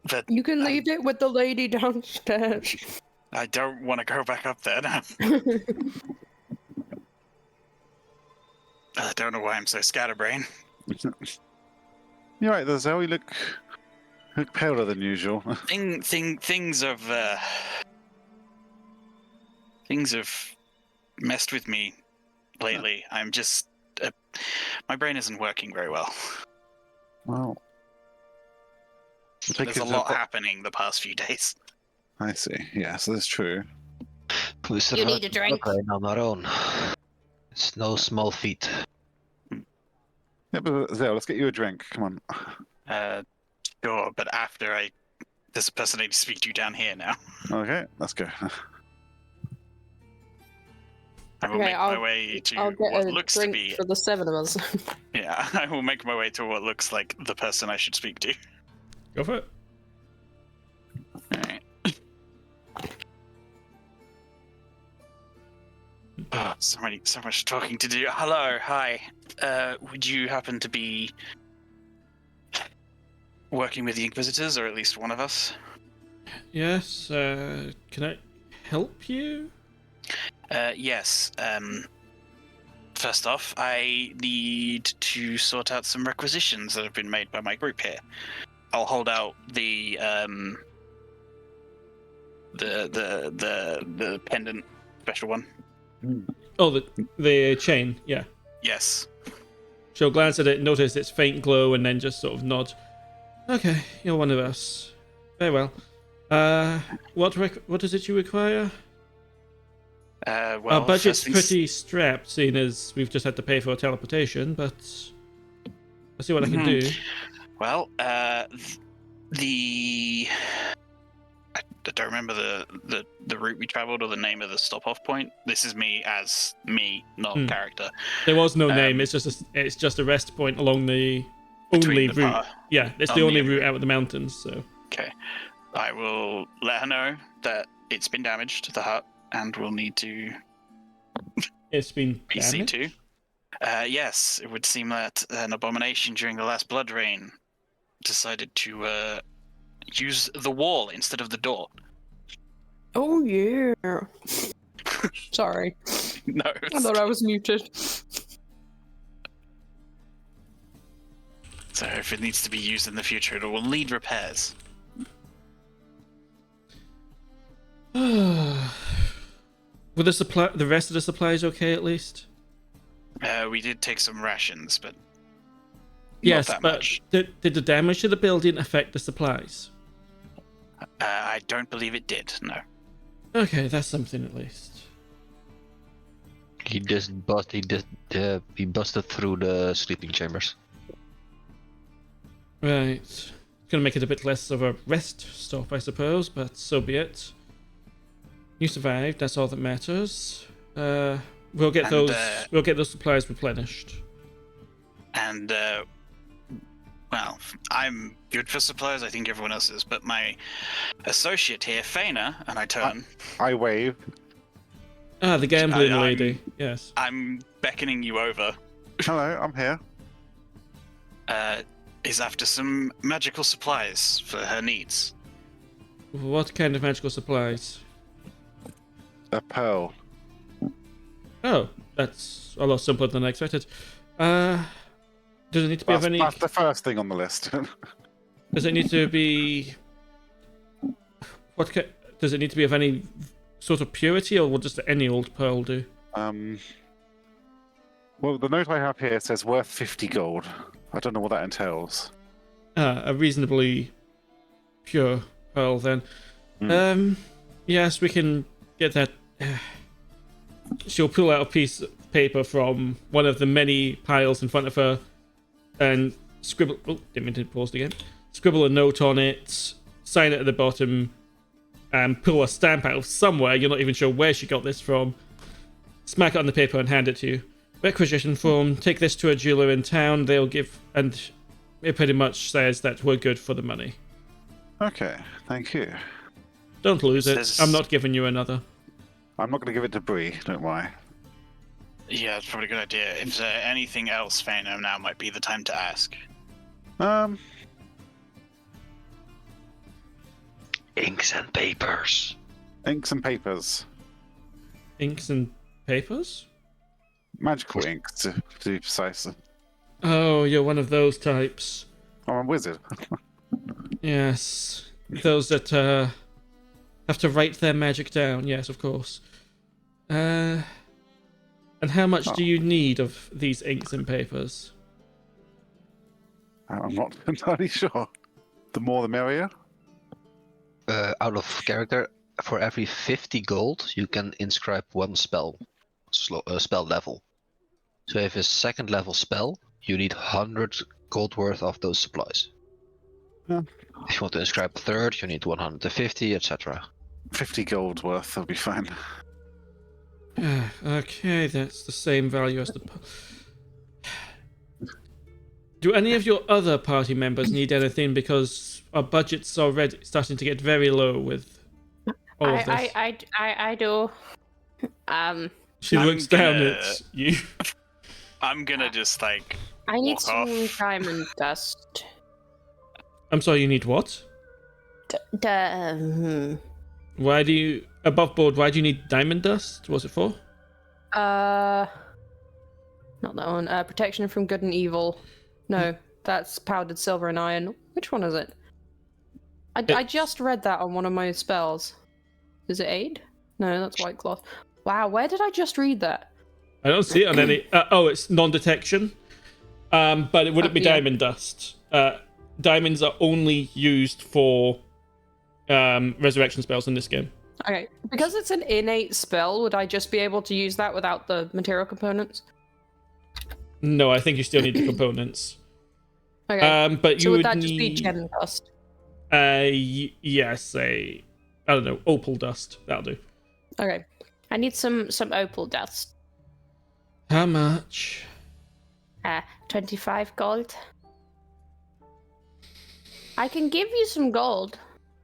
but You can leave it with the lady downstairs. I don't want to go back up there now. I don't know why I'm so scatterbrained. You're right there, Zel. You look paler than usual. Things have messed with me lately. I'm just my brain isn't working very well. Well, There's a lot happening the past few days. I see. Yes, that's true. We You need a drink. on our own. It's no small feat. Yeah, but Zale, let's get you a drink. Come on. Sure, but after there's a person I need to speak to down here now. Okay, let's go. I will make my way to I'll get what a looks to drink be. for the 7 of us. Yeah, I will make my way to what looks like the person I should speak to. Go for it. Alright. Oh, so much talking to do. Hello, hi. Would you happen to be working with the Inquisitors, or at least one of us? Yes, can I help you? Yes. First off, I need to sort out some requisitions that have been made by my group here. I'll hold out the pendant, special one. Oh, the chain, yeah. Yes. She'll glance at it, notice its faint glow, and then just sort of nod. Okay, you're one of us. Very well. What is it you require? Well, Our budget's first things- pretty strapped, seeing as we've just had to pay for a teleportation, but I'll see what I can do. Well, I don't remember the route we traveled or the name of the stop-off point. This is me as me, not character. There was no name. It's just a rest point along the Between only the route. path. Yeah, it's the only route out of the mountains. So Okay. I will let her know that it's been damaged, the hut, and we'll need to it's been be seen damaged. to. Yes, it would seem that an abomination during the last blood rain decided to use the wall instead of the door. Oh, yeah. Sorry. No. I thought I was muted. So if it needs to be used in the future, it will need repairs. Were the rest of the supplies okay at least? We did take some rations, but Yes, not that but much. did the damage to the building affect the supplies? I don't believe it did, no. Okay, that's something at least. He busted through the sleeping chambers. Right. It's gonna make it a bit less of a rest stop, I suppose, but so be it. You survived, that's all that matters. We'll get those supplies replenished. And, well, I'm good for supplies, I think everyone else is, but my associate here, Faena, and I turn... I wave. Ah, the gambling I'm- lady, yes. I'm beckoning you over. Hello, I'm here. Is after some magical supplies for her needs. What kind of magical supplies? A pearl. Oh, that's a lot simpler than I expected. Does it need to be of any... That's the first thing on the list. Does it need to be... Does it need to be of any sort of purity, or will just any old pearl do? Well, the note I have here says worth 50 gold. I don't know what that entails. A reasonably pure pearl, then. Yes, we can get that. She'll pull out a piece of paper from one of the many piles in front of her and scribble. Oh, didn't mean to pause again. Scribble a note on it, sign it at the bottom, and pull a stamp out of somewhere. You're not even sure where she got this from. Smack it on the paper and hand it to you. Requisition form. Take this to a jeweler in town. They'll give, and it pretty much says that we're good for the money. Okay, thank you. Don't lose it. Says- I'm not giving you another. I'm not going to give it to Bree, don't worry. Yeah, it's probably a good idea. If anything else, Faena, now might be the time to ask. Inks and papers. Inks and papers. Inks and papers? Magical inks, to be precise. Oh, you're one of those types. Oh, I'm a wizard. Yes. Those that have to write their magic down. Yes, of course. And how much do you need of these inks and papers? I'm not entirely sure. The more the merrier. Out of character, for every 50 gold, you can inscribe one spell level. So if a second level spell, you need 100 gold worth of those supplies. Yeah. If you want to inscribe a third, you need 150, etc. 50 gold worth, that'll be fine. Okay, that's the same value as the. Do any of your other party members need anything? Because our budget's already starting to get very low with all of this. I do. She I'm looks down gonna- at you. I'm gonna just like. I need Walk some off. diamond dust. I'm sorry, you need what? Why do you above board? Why do you need diamond dust? What's it for? Not that one. Protection from good and evil. No, that's powdered silver and iron. Which one is it? I just read that on one of my spells. Is it aid? No, that's white cloth. Wow, where did I just read that? I don't see it on any. It's non-detection. But it wouldn't be yeah. diamond dust. Diamonds are only used for resurrection spells in this game. Okay, because it's an innate spell, would I just be able to use that without the material components? No, I think you still need the components. Okay, But so you would would that need. just be gem dust? Yes, I don't know, opal dust. That'll do. Okay, I need some opal dust. How much? 25 gold. I can give you some gold,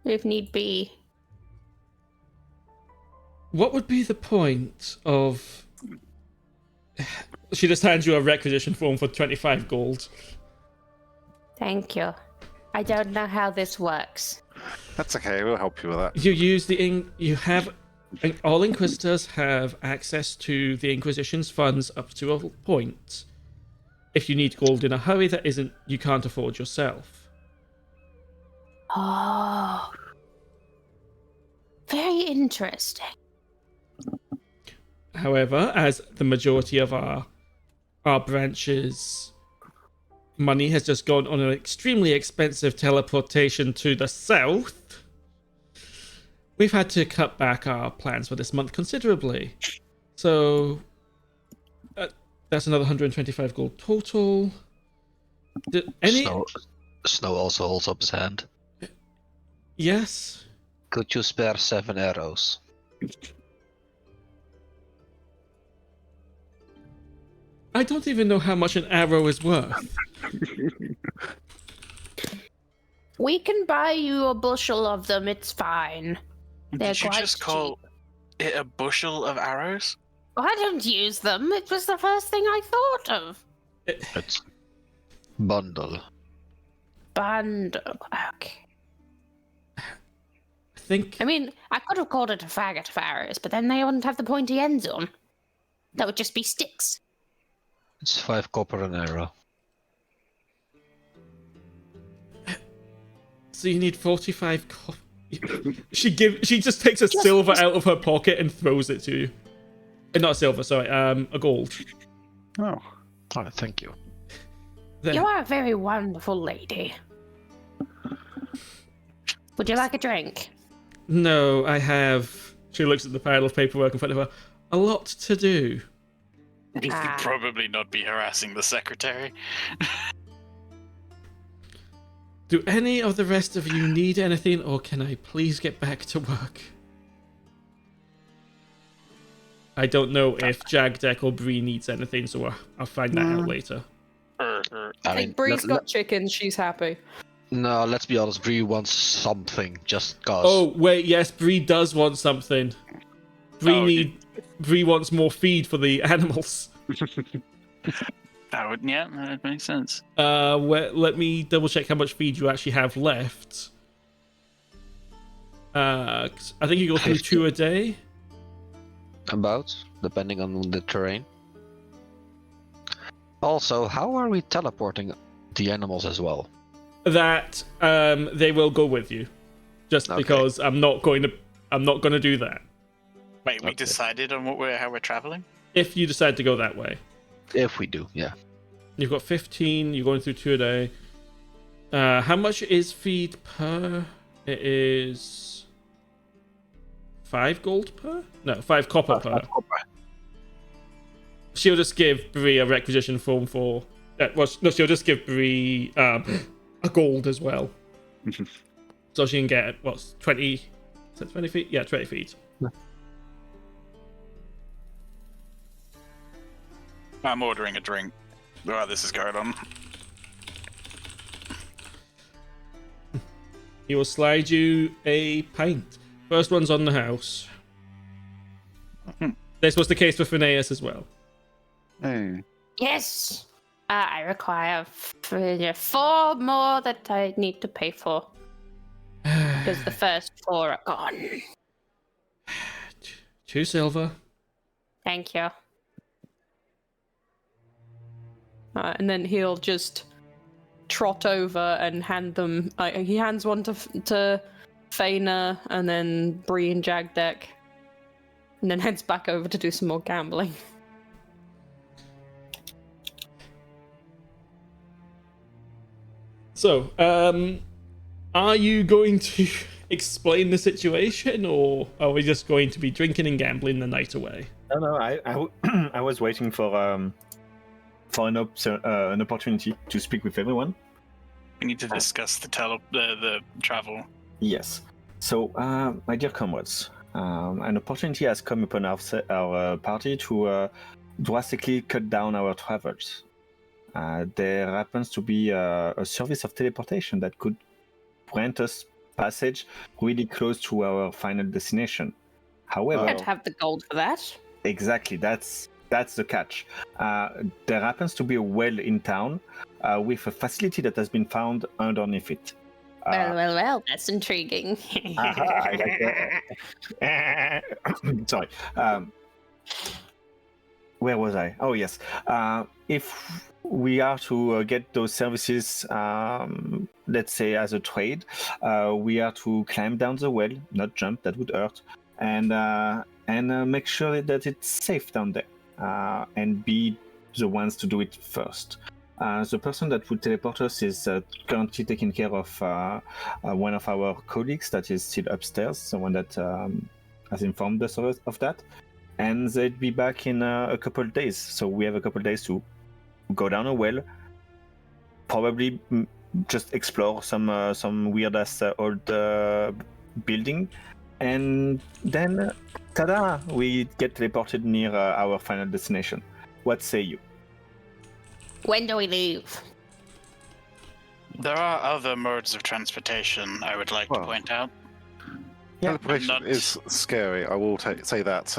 if need be. What would be the point of? She just hands you a requisition form for 25 gold. Thank you. I don't know how this works. That's okay, we'll help you with that. You use you have all Inquisitors have access to the Inquisition's funds up to a point. If you need gold in a hurry, you can't afford yourself. Oh. Very interesting. However, as the majority of our branches, money has just gone on an extremely expensive teleportation to the south, we've had to cut back our plans for this month considerably. So that's another 125 gold total. Snow also holds up his hand. Yes. Could you spare 7 arrows? I don't even know how much an arrow is worth. We can buy you a bushel of them, it's fine. They're Did you quite just call it a bushel of arrows? I don't use them. It was the first thing I thought of. It's bundle. Bundle. Okay. I mean, I could have called it a faggot of arrows, but then they wouldn't have the pointy ends on. That would just be sticks. It's 5 copper an arrow. So you need 45 copper. She just takes a silver out of her pocket and throws it to you. Not silver, sorry, a gold. Oh. Oh, thank you. There. You are a very wonderful lady. Would you like a drink? No, I have. She looks at the pile of paperwork in front of her. A lot to do. You could probably not be harassing the secretary. Do any of the rest of you need anything, or can I please get back to work? I don't know if Jagdek or Bree needs anything, so I'll find that out later. I think Bree's got chickens, she's happy. No, let's be honest, Bree wants something, just cause. Oh, wait, yes, Bree does want something. Bree wants more feed for the animals. That makes sense. Let me double check how much feed you actually have left. I think you go through 2 a day. About, depending on the terrain. Also, how are we teleporting the animals as well? That they will go with you, just Okay. because I'm not going to do that. Wait, we Okay. decided on how we're traveling? If you decide to go that way, If we do, yeah. you've got 15. You're going through 2 a day. How much is feed per? It is 5 gold per? No, 5 copper per. She'll just give Bree a requisition form for. She'll just give Bree a gold as well. So she can get, 20. Is that 20 feet? Yeah, 20 feet. I'm ordering a drink while this is going on. He will slide you a pint. First one's on the house. This was the case for Phineas as well. Hey. Yes. I require 4 more that I need to pay for. Because the first 4 are gone. 2 silver. Thank you. And then he'll just trot over and hand them. He hands one to Faena, and then Bree and Jagdek, and then heads back over to do some more gambling. So, are you going to explain the situation, or are we just going to be drinking and gambling the night away? No. I was waiting for an opportunity to speak with everyone. We need to discuss the travel. Yes. So, my dear comrades, an opportunity has come upon our party to drastically cut down our travels. There happens to be a service of teleportation that could grant us passage really close to our final destination. However, I'd have the gold for that. exactly, that's the catch. There happens to be a well in town with a facility that has been found underneath it. Well, that's intriguing. I like that. Sorry. Where was I? Oh, yes. If we are to get those services, let's say as a trade, we are to climb down the well, not jump, that would hurt, and make sure that it's safe down there, and be the ones to do it first. The person that would teleport us is currently taking care of one of our colleagues that is still upstairs, someone that has informed us of that. And they'd be back in a couple of days. So we have a couple of days to go down a well, probably just explore some weird-ass old building, and then, ta-da, we get teleported near our final destination. What say you? When do we leave? There are other modes of transportation I would like to point out. Teleportation is scary, I will say that.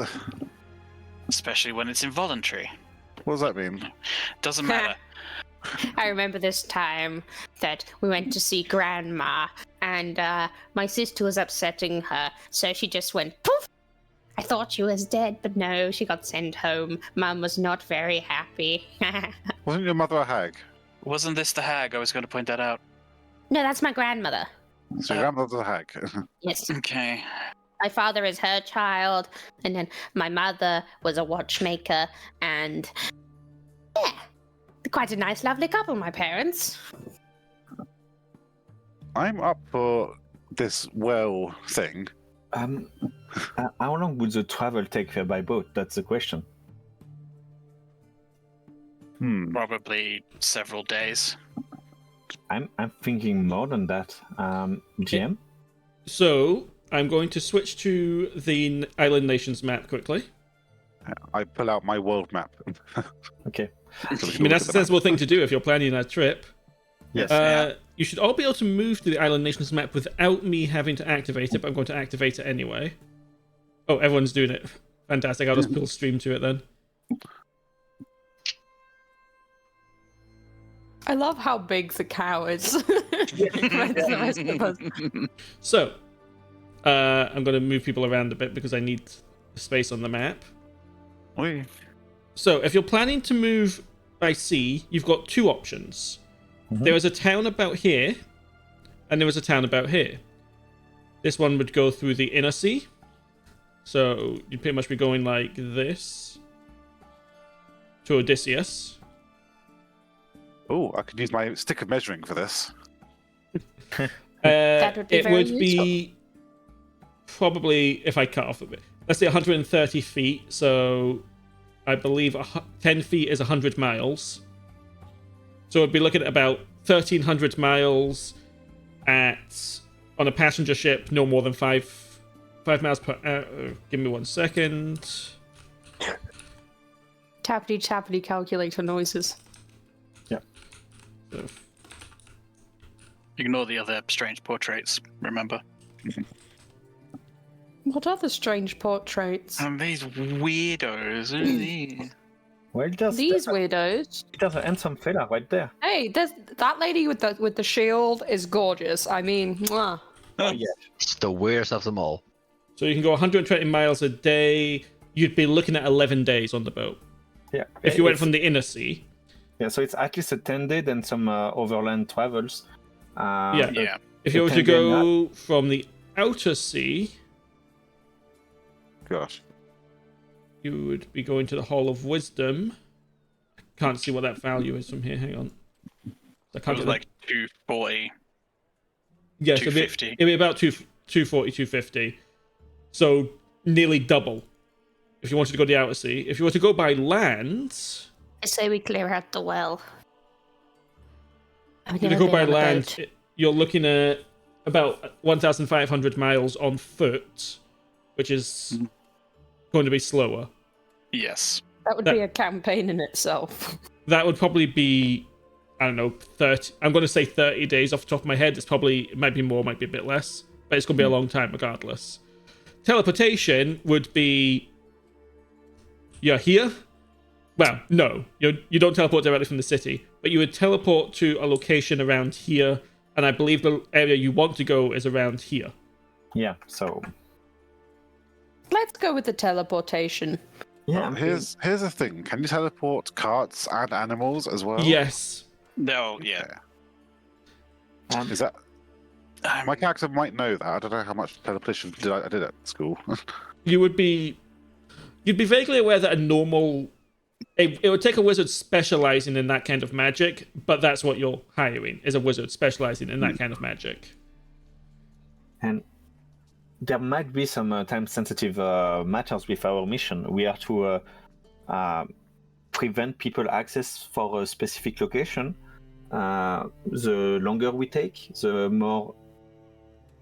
Especially when it's involuntary. What does that mean? Doesn't matter. I remember this time that we went to see Grandma, and my sister was upsetting her, so she just went poof. I thought she was dead, but no, she got sent home. Mum was not very happy. Wasn't your mother a hag? Wasn't this the hag? I was going to point that out. No, that's my grandmother. So your grandmother's a hag. Yes. Okay. My father is her child, and then my mother was a watchmaker, and yeah, quite a nice, lovely couple, my parents. I'm up for this well thing. How long would the travel take there by boat? That's the question. Probably several days. I'm thinking more than that. GM? So, I'm going to switch to the Island Nations map quickly. I pull out my world map. Okay. I mean, that's a sensible thing to do if you're planning a trip. Yes. You should all be able to move to the Island Nations map without me having to activate it, but I'm going to activate it anyway. Oh, everyone's doing it. Fantastic. I'll just pull stream to it then. I love how big the cow is. So, I'm going to move people around a bit because I need space on the map. Oui. So, if you're planning to move by sea, you've got 2 options. There is a town about here, and there is a town about here. This one would go through the inner sea. So, you'd pretty much be going like this to Odysseus. Oh, I could use my stick of measuring for this. That would be it very would be probably, if I cut off a bit, let's say 130 feet. So I believe 10 feet is 100 miles. So I'd be looking at about 1,300 miles on a passenger ship, no more than 5 miles per hour. Give me 1 second. Tappity calculator noises. Yeah. So, Ignore the other strange portraits, remember? What other strange portraits? And these weirdos. Who are these? Well, These weirdos. there's a handsome fella right there. Hey, that lady with the shield is gorgeous. I mean, mwah. Oh, yeah. It's the weirdest of them all. so you can go 120 miles a day. You'd be looking at 11 days on the boat. Yeah. If you went from the inner sea. Yeah, so it's at least a 10-day, then some overland travels. Yeah. Yeah. If you were to 10-day go from the outer sea, Gosh. you would be going to the Hall of Wisdom. Can't see what that value is from here. Hang on. I It can't was get like 240. yes, 250. It'd be about 240, 250. So nearly double. If you wanted to go to the outer sea. If you were to go by land, I say we clear out the well. if you go by land, you're looking at about 1,500 miles on foot, which is going to be slower. Yes. That would be a campaign in itself. That would probably be, I don't know, 30. I'm going to say 30 days off the top of my head. It might be more, might be a bit less, but it's going to be a long time regardless. Teleportation would be, you're here. Well, no, you don't teleport directly from the city, but you would teleport to a location around here, and I believe the area you want to go is around here. Yeah, so... Let's go with the teleportation. Yeah, Here's the thing. Can you teleport carts and animals as well? Yes. No, yeah. Is that... My character might know that. I don't know how much teleportation I did at school. You'd be vaguely aware that a normal... It would take a wizard specializing in that kind of magic, but that's what you're hiring, is a wizard specializing in that kind of magic. And there might be some time-sensitive matters with our mission. We are to prevent people access for a specific location. The longer we take, the more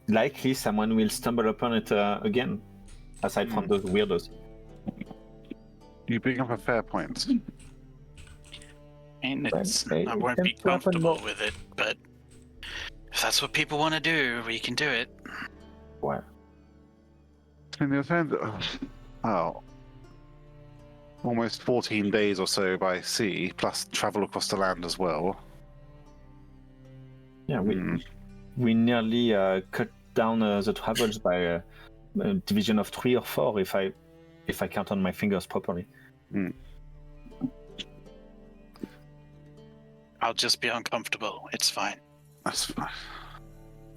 likely someone will stumble upon it again, aside from those weirdos. You bring up a fair point. And it's, Well, I won't it be tends to happen comfortable more. with it, but if that's what people want to do, we can do it. Well, And you're saying that, almost 14 days or so by sea, plus travel across the land as well. yeah, we nearly cut down the travels by a division of 3 or 4 if I count on my fingers properly. I'll just be uncomfortable. It's fine. That's fine.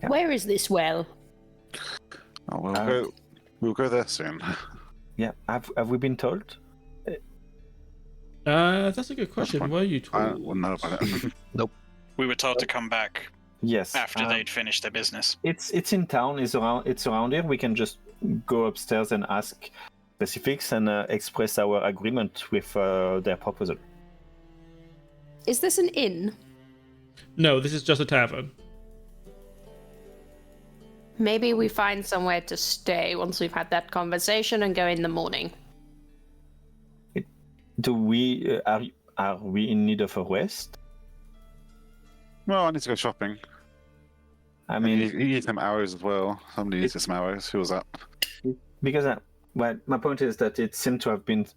Yeah. Where is this well? Oh, we'll go there soon. Yeah, have we been told? That's a good question. Were you I told? wouldn't know about it. We were told to come back Yes. after they'd finished their business. It's in town. It's around here. We can just go upstairs and ask specifics and express our agreement with their proposal. Is this an inn? No, this is just a tavern. Maybe we find somewhere to stay once we've had that conversation and go in the morning. Do we are we in need of a rest? Well, I need to go shopping. I You mean, need some arrows as well. Somebody needs some arrows. Who was that? because well, my point is that it seemed to have been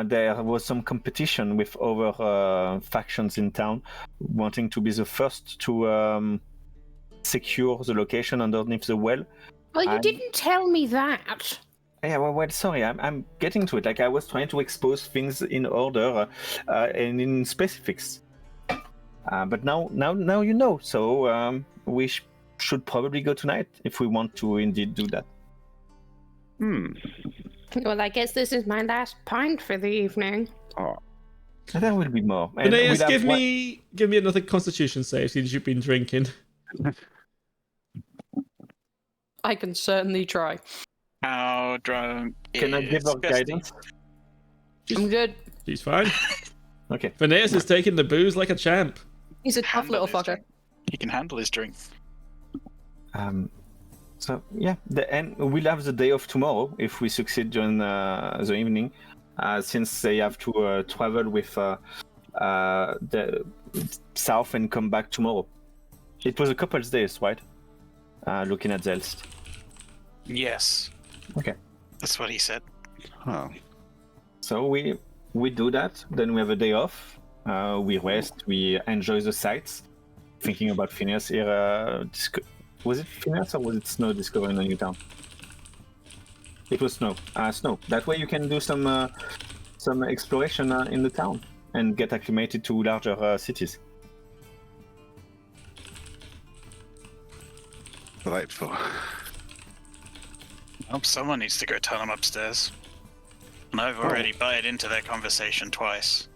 there was some competition with other factions in town, wanting to be the first to secure the location underneath the well. Well, you I'm- didn't tell me that. Yeah, well, sorry, I'm getting to it. Like I was trying to expose things in order and in specifics. But now you know. So we should probably go tonight if we want to indeed do that. Well, I guess this is my last pint for the evening. Oh, There will be more. And Phineas, we'll have give me another Constitution save since you've been drinking. I can certainly try. How drunk Can I give is her Kirsty? guidance? I'm good. She's fine. Okay. Phineas is taking the booze like a champ. He's a tough Handle little his fucker. drink. He can handle his drink. So yeah, we'll have the day off tomorrow if we succeed during the evening, since they have to travel with the south and come back tomorrow. It was a couple days, right? Looking at Zaelste. Yes. Okay. That's what he said. Oh. So we do that. Then we have a day off. We rest. We enjoy the sights. Thinking about Phineas here. Was it Phineas or was it Snow discovering a new town? It was Snow. Snow. That way you can do some exploration in the town and get acclimated to larger cities. Delightful. Well, someone needs to go tell him upstairs. And I've already butted into their conversation twice.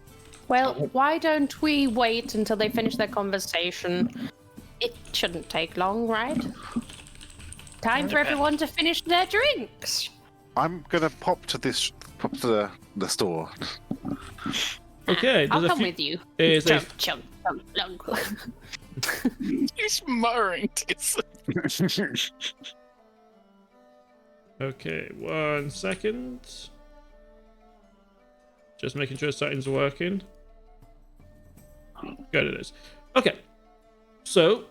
Well, why don't we wait until they finish their conversation? It shouldn't take long, right? Time for everyone to finish their drinks. I'm gonna pop to the store. Okay. I'll there's a come few- with you. Is a Chunk, chunk, chunk. He's muttering to himself. Okay, 1 second. Just making sure something's working. Good, it is. Okay, so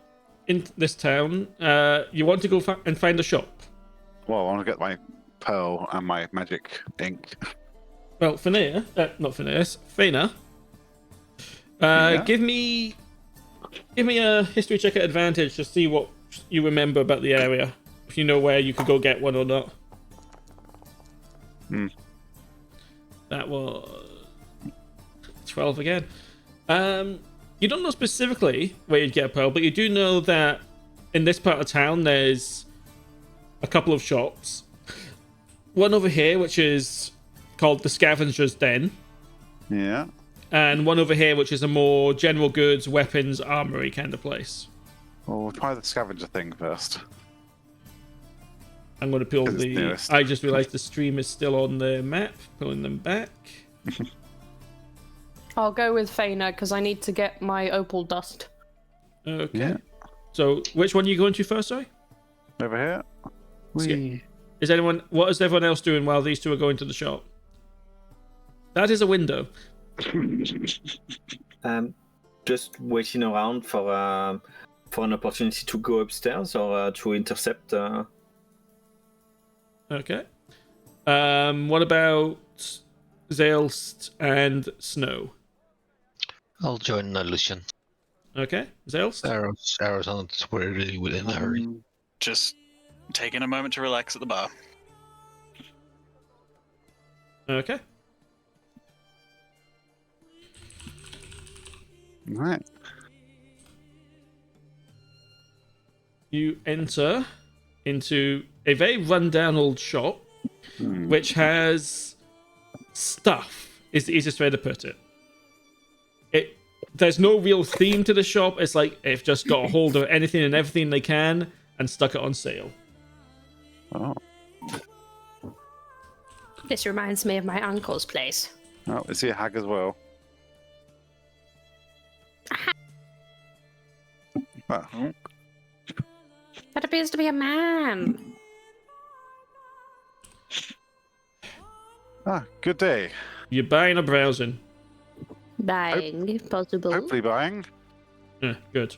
in this town, you want to go and find a shop. Well, I want to get my pearl and my magic ink. Well, Faena, not Phineas, Faena. Yeah? Give me a history check at advantage to see what you remember about the area. If you know where you could go get one or not. That was 12 again. You don't know specifically where you'd get a pearl, but you do know that in this part of town there's a couple of shops. One over here, which is called the Scavenger's Den, Yeah. and one over here, which is a more general goods, weapons, armory kind of place. Well, we'll try the scavenger thing first. I'm going to pull 'Cause it's the... nearest. I just realized the stream is still on the map. Pulling them back. I'll go with Faena because I need to get my opal dust. Okay. Yeah. So, which one are you going to first, sorry? Over here. Whee. What is everyone else doing while these two are going to the shop? That is a window. Just waiting around for an opportunity to go upstairs or to intercept. Okay. What about Zaelste and Snow? I'll join Lucien. Okay, Zaelste? Arrows aren't really within a hurry. Just taking a moment to relax at the bar. Okay. Right. You enter into a very rundown old shop, which has stuff, is the easiest way to put it. There's no real theme to the shop. It's like they've just got a hold of anything and everything they can and stuck it on sale. Oh. This reminds me of my uncle's place. Oh, is he a hag as well? Well, That appears to be a man. good day. You're buying or browsing? Buying, if possible. Hopefully buying. Yeah, good.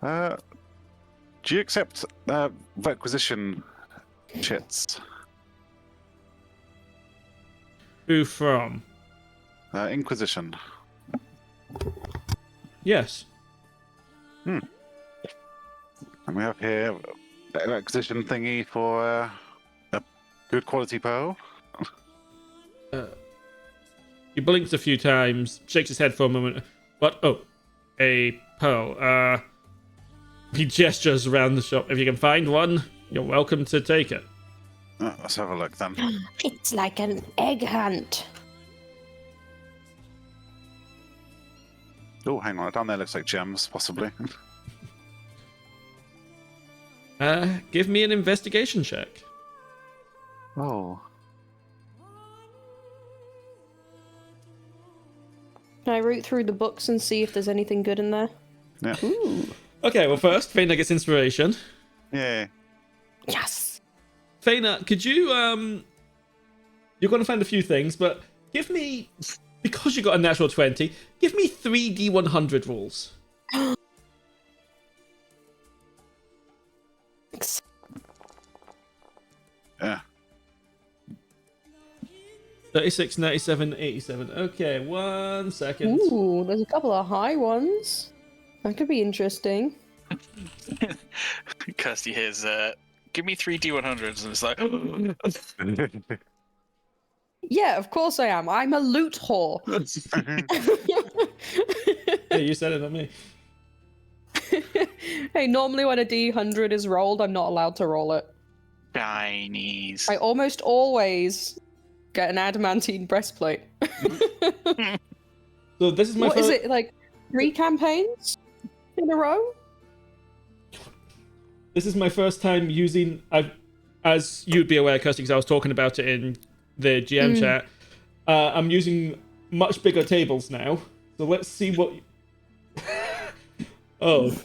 Do you accept requisition chits? Who from? Inquisition. Yes. And we have here an acquisition thingy for a good quality pearl. He blinks a few times, shakes his head for a moment. What? Oh, a pearl. He gestures around the shop. If you can find one, you're welcome to take it. Let's have a look then. It's like an egg hunt. Oh, hang on. Down there looks like gems, possibly. Give me an investigation check. Oh. Can I root through the books and see if there's anything good in there? Yeah. Ooh. Okay, well first, Faena gets inspiration. Yeah. Yes. Faena, could you you're gonna find a few things, but give me, because you got a natural 20, give me 3 D100 rolls. 36, 97, 87. Okay, 1 second. Ooh, there's a couple of high ones. That could be interesting. Kirsty hears, give me 3 D100s, and it's like, Yeah, of course I am. I'm a loot whore. Yeah, you said it, not me. Hey, normally when a D100 is rolled, I'm not allowed to roll it. Chinese. I almost always get an adamantine breastplate. So this is my What first... is it, like 3 campaigns in a row? This is my first time using... as you'd be aware, Kirsty, because I was talking about it in the GM chat, I'm using much bigger tables now. So let's see what... Oh.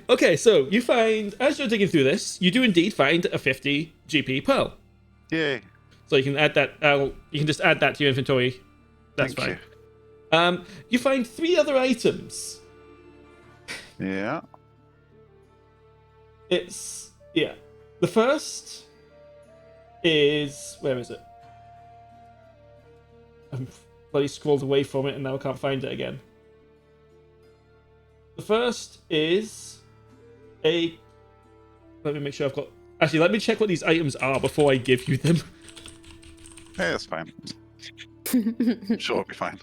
Okay, so you find, as you're digging through this, you do indeed find a 50 GP pearl. Yay. So you can add that. You can just add that to your inventory. That's Thank fine. You find 3 other items. Yeah. It's the first is, where is it? I'm bloody scrolled away from it and now I can't find it again. The first is a... Let me make sure I've got... Actually, let me check what these items are before I give you them. Yeah, that's fine. Sure, it'll be fine.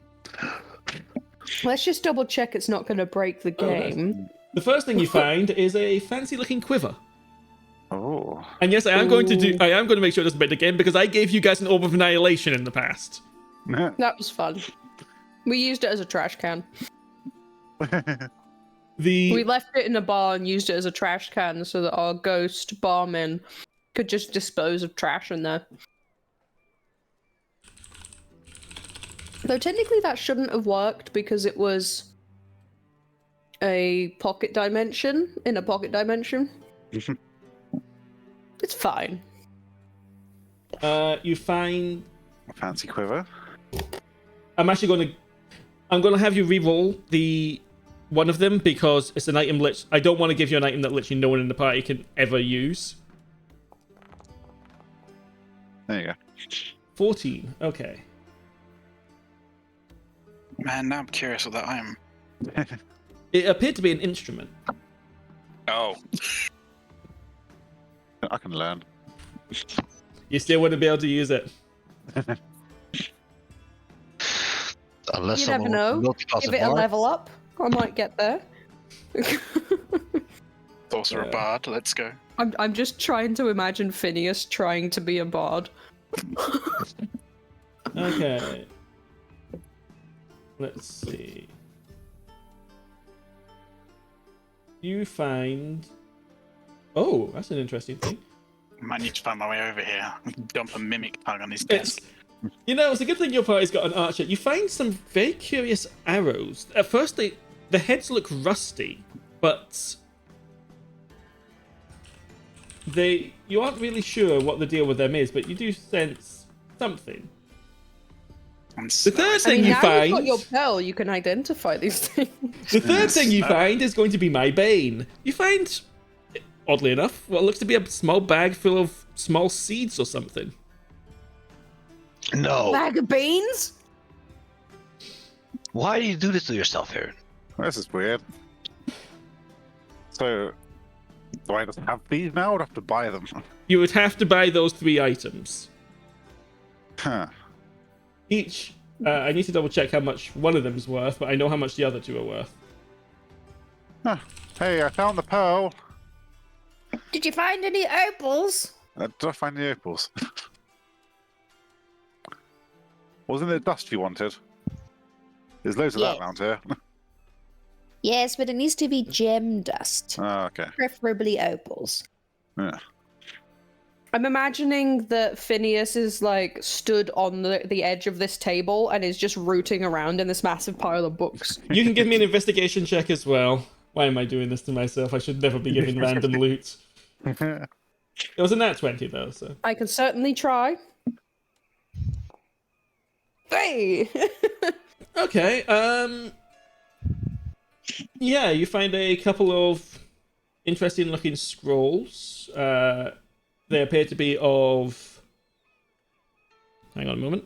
Let's just double check it's not going to break the game. The first thing you find is a fancy-looking quiver. Oh. And yes, I am going to make sure it doesn't break the game because I gave you guys an Orb of Annihilation in the past. That was fun. We used it as a trash can. We left it in a bar and used it as a trash can so that our ghost barman could just dispose of trash in there. Though technically that shouldn't have worked because it was a pocket dimension in a pocket dimension. It's fine. You find... A fancy quiver. I'm going to have you re-roll the one of them because it's an item I don't want to give you an item that literally no one in the party can ever use. There you go. 14. Okay. Man, now I'm curious what that I am. It appeared to be an instrument. Oh. I can learn. You still wouldn't be able to use it. Unless You never someone know. multiplies Give a it a bar. level up. I might get there. Sorcerer Bard, let's go. I'm just trying to imagine Phineas trying to be a bard. Okay. Let's see. You find... Oh, that's an interesting thing. Might need to find my way over here. Dump a mimic tongue on his desk. It's a good thing your party's got an archer. You find some very curious arrows. At first, the heads look rusty, but you aren't really sure what the deal with them is, but you do sense something. The third thing you now find... you've got your bell, you can identify these things. The third thing you find is going to be my bane. You find, oddly enough, what looks to be a small bag full of small seeds or something. No. Bag of beans? Why do you do this to yourself, Aaron? This is weird. So, do I just have these now or do I have to buy them? You would have to buy those 3 items. Huh. Each, I need to double check how much one of them is worth, but I know how much the other 2 are worth. Huh. Hey, I found the pearl. Did you find any opals? Did I find the opals? Wasn't it dust you wanted? There's loads of that around here. Yes, but it needs to be gem dust, Oh, okay. preferably opals. Yeah. I'm imagining that Phineas is like stood on the edge of this table and is just rooting around in this massive pile of books. You can give me an investigation check as well. Why am I doing this to myself? I should never be giving random loot. It was a nat 20 though, so. I can certainly try. Hey! Okay, yeah, you find a couple of interesting looking scrolls. They appear to be of... Hang on a moment.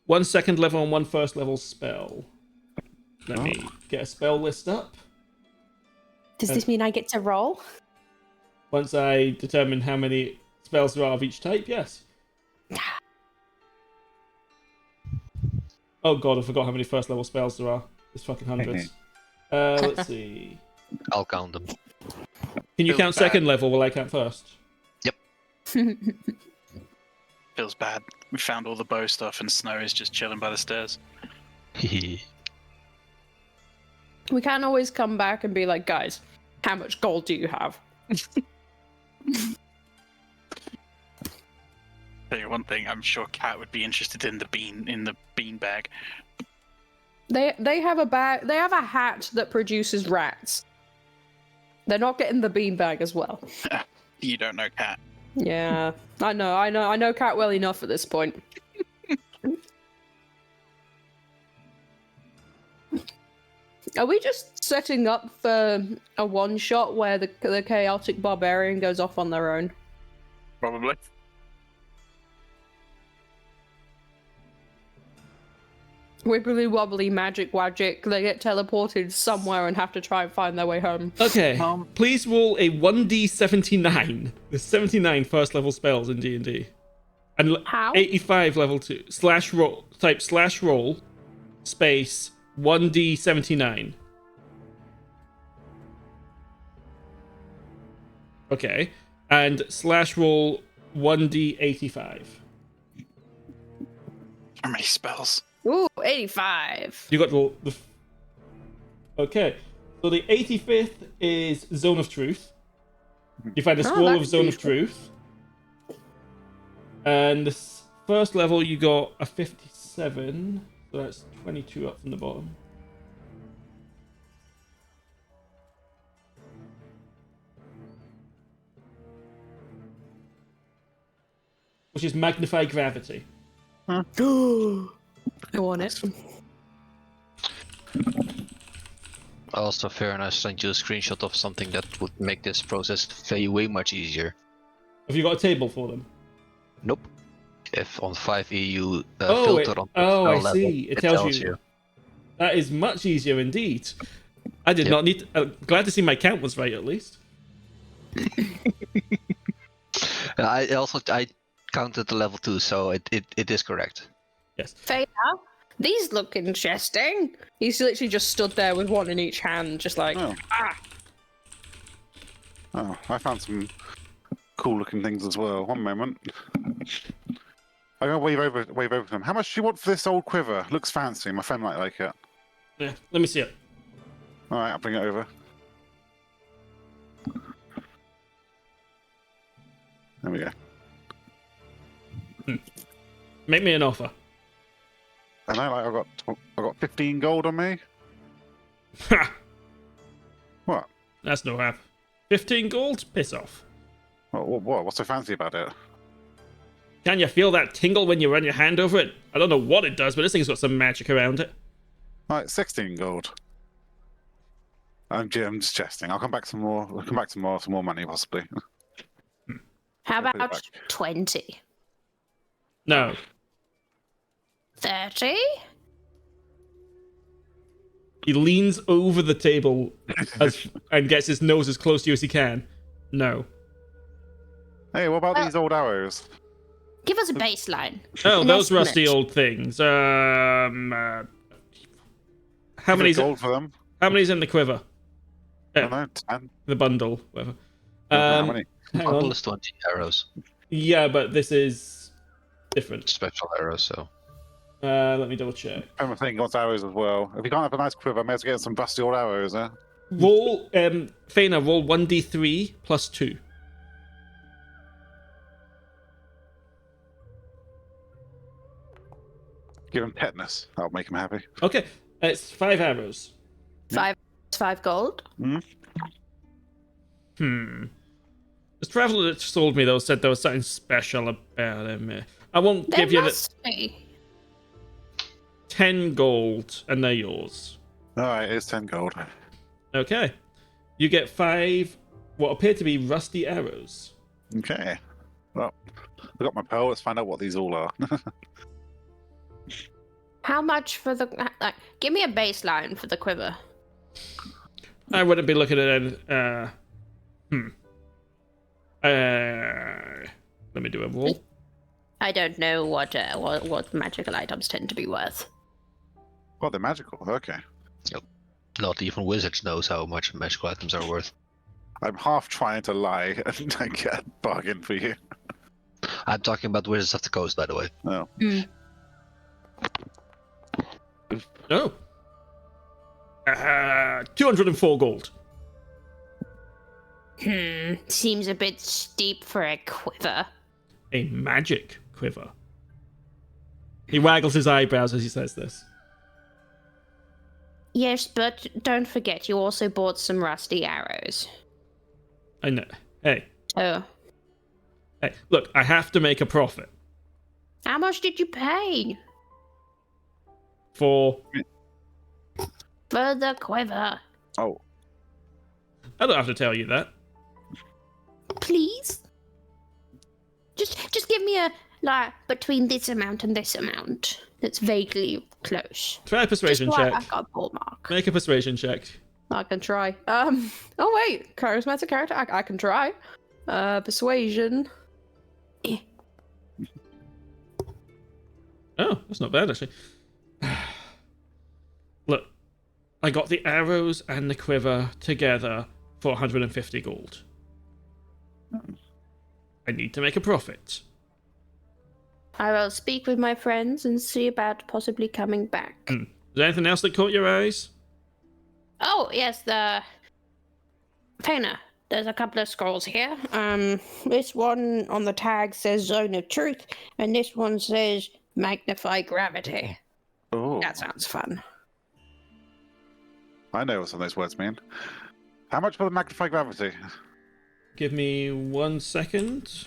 One second level and one first level spell. Let me get a spell list up. Does this mean I get to roll? Once I determine how many spells there are of each type, yes. Oh god, I forgot how many first level spells there are. There's fucking hundreds. Let's see. I'll count them. Can you Feels count bad. second level while I count first? Feels bad. We found all the bow stuff and Snow is just chilling by the stairs. We can't always come back and be like, guys, how much gold do you have? Tell you one thing, I'm sure Cat would be interested in the bean bag. They have a bag. They have a hat that produces rats. They're not getting the beanbag as well. You don't know Cat. Yeah, I know Cat well enough at this point. Are we just setting up for a one-shot where the chaotic barbarian goes off on their own? Probably. Wibbly wobbly magic wagic, they get teleported somewhere and have to try and find their way home. Okay, please roll a 1d79. There's 79 first level spells in D&D. And How? 85 level 2. /roll, type /roll, space, 1d79. Okay, and /roll 1d85. How many spells? Ooh, 85. You got the Okay, so the 85th is Zone of Truth. You find a scroll of that's Zone of useful. Truth. And the first level, you got a 57. So that's 22 up from the bottom. Which is Magnify Gravity. I want it. Also, fair enough, sent you a screenshot of something that would make this process way much easier. Have you got a table for them? Nope. If on 5e you Oh, filter on I spell level, see. It tells you. That is much easier indeed. I did not need. Glad to see my count was right at least. I counted the level 2, so it is correct. Yes. Faena, these look interesting. He's literally just stood there with one in each hand, just like, Oh. Oh, I found some cool looking things as well. One moment. I'm gonna wave over to them. How much do you want for this old quiver? Looks fancy. My friend might like it. Yeah. Let me see it. All right, I'll bring it over. There we go. Make me an offer. And I got 15 gold on me. Ha! What? That's no half. 15 gold? Piss off. What? What's so fancy about it? Can you feel that tingle when you run your hand over it? I don't know what it does, but this thing's got some magic around it. All right, 16 gold. I'm just jesting. I'll come back some more. I'll come back some more money possibly. How I'll put it about back. 20? No. 30? He leans over the table and gets his nose as close to you as he can. No. Hey, what about these old arrows? Give us a baseline. Oh, An those rusty estimate. old things. How Give many's it gold for them? how many's in the quiver? I don't know, 10. The bundle, whatever. How many? Hang Bundle on. is 20 arrows. Yeah, but this is different. Special arrows, so. Let me double check. I'm thinking what's arrows as well. If you can't have a nice quiver, I may as well get some rusty old arrows, huh? Roll, Faena, roll 1d3 plus 2. Give him tetanus. That'll make him happy. Okay, it's 5 arrows. 5 gold. The traveler that sold me, though, said there was something special about him. I won't There give you the must be. 10 gold, and they're yours. Alright, it's 10 gold. Okay. You get 5 what appear to be rusty arrows. Okay. Well, I've got my pearl. Let's find out what these all are. How much for the? Give me a baseline for the quiver. I wouldn't be looking at it. Let me do a roll. I don't know what magical items tend to be worth. Oh, they're magical. Okay. Not even wizards knows how much magical items are worth. I'm half trying to lie and get a bargain for you. I'm talking about Wizards of the Coast, by the way. Oh. Oh. 204 gold. Seems a bit steep for a quiver. A magic quiver. He waggles his eyebrows as he says this. Yes, but don't forget, you also bought some rusty arrows. I know. Hey, Oh. look, I have to make a profit. How much did you pay For for the quiver? Oh. I don't have to tell you that. Please? Just give me a, between this amount and this amount. That's vaguely close. Try a persuasion Just like check. I got a ballpark. Make a persuasion check. I can try. Oh wait, charismatic character. I can try. Persuasion. Oh, that's not bad actually. Look, I got the arrows and the quiver together for 150 gold. I need to make a profit. I will speak with my friends and see about possibly coming back. Is there anything else that caught your eyes? Oh, yes, the... Faena, there's a couple of scrolls here. This one on the tag says Zone of Truth, and this one says Magnify Gravity. Oh. That sounds fun. I know what some of those words mean. How much for the magnify gravity? Give me 1 second.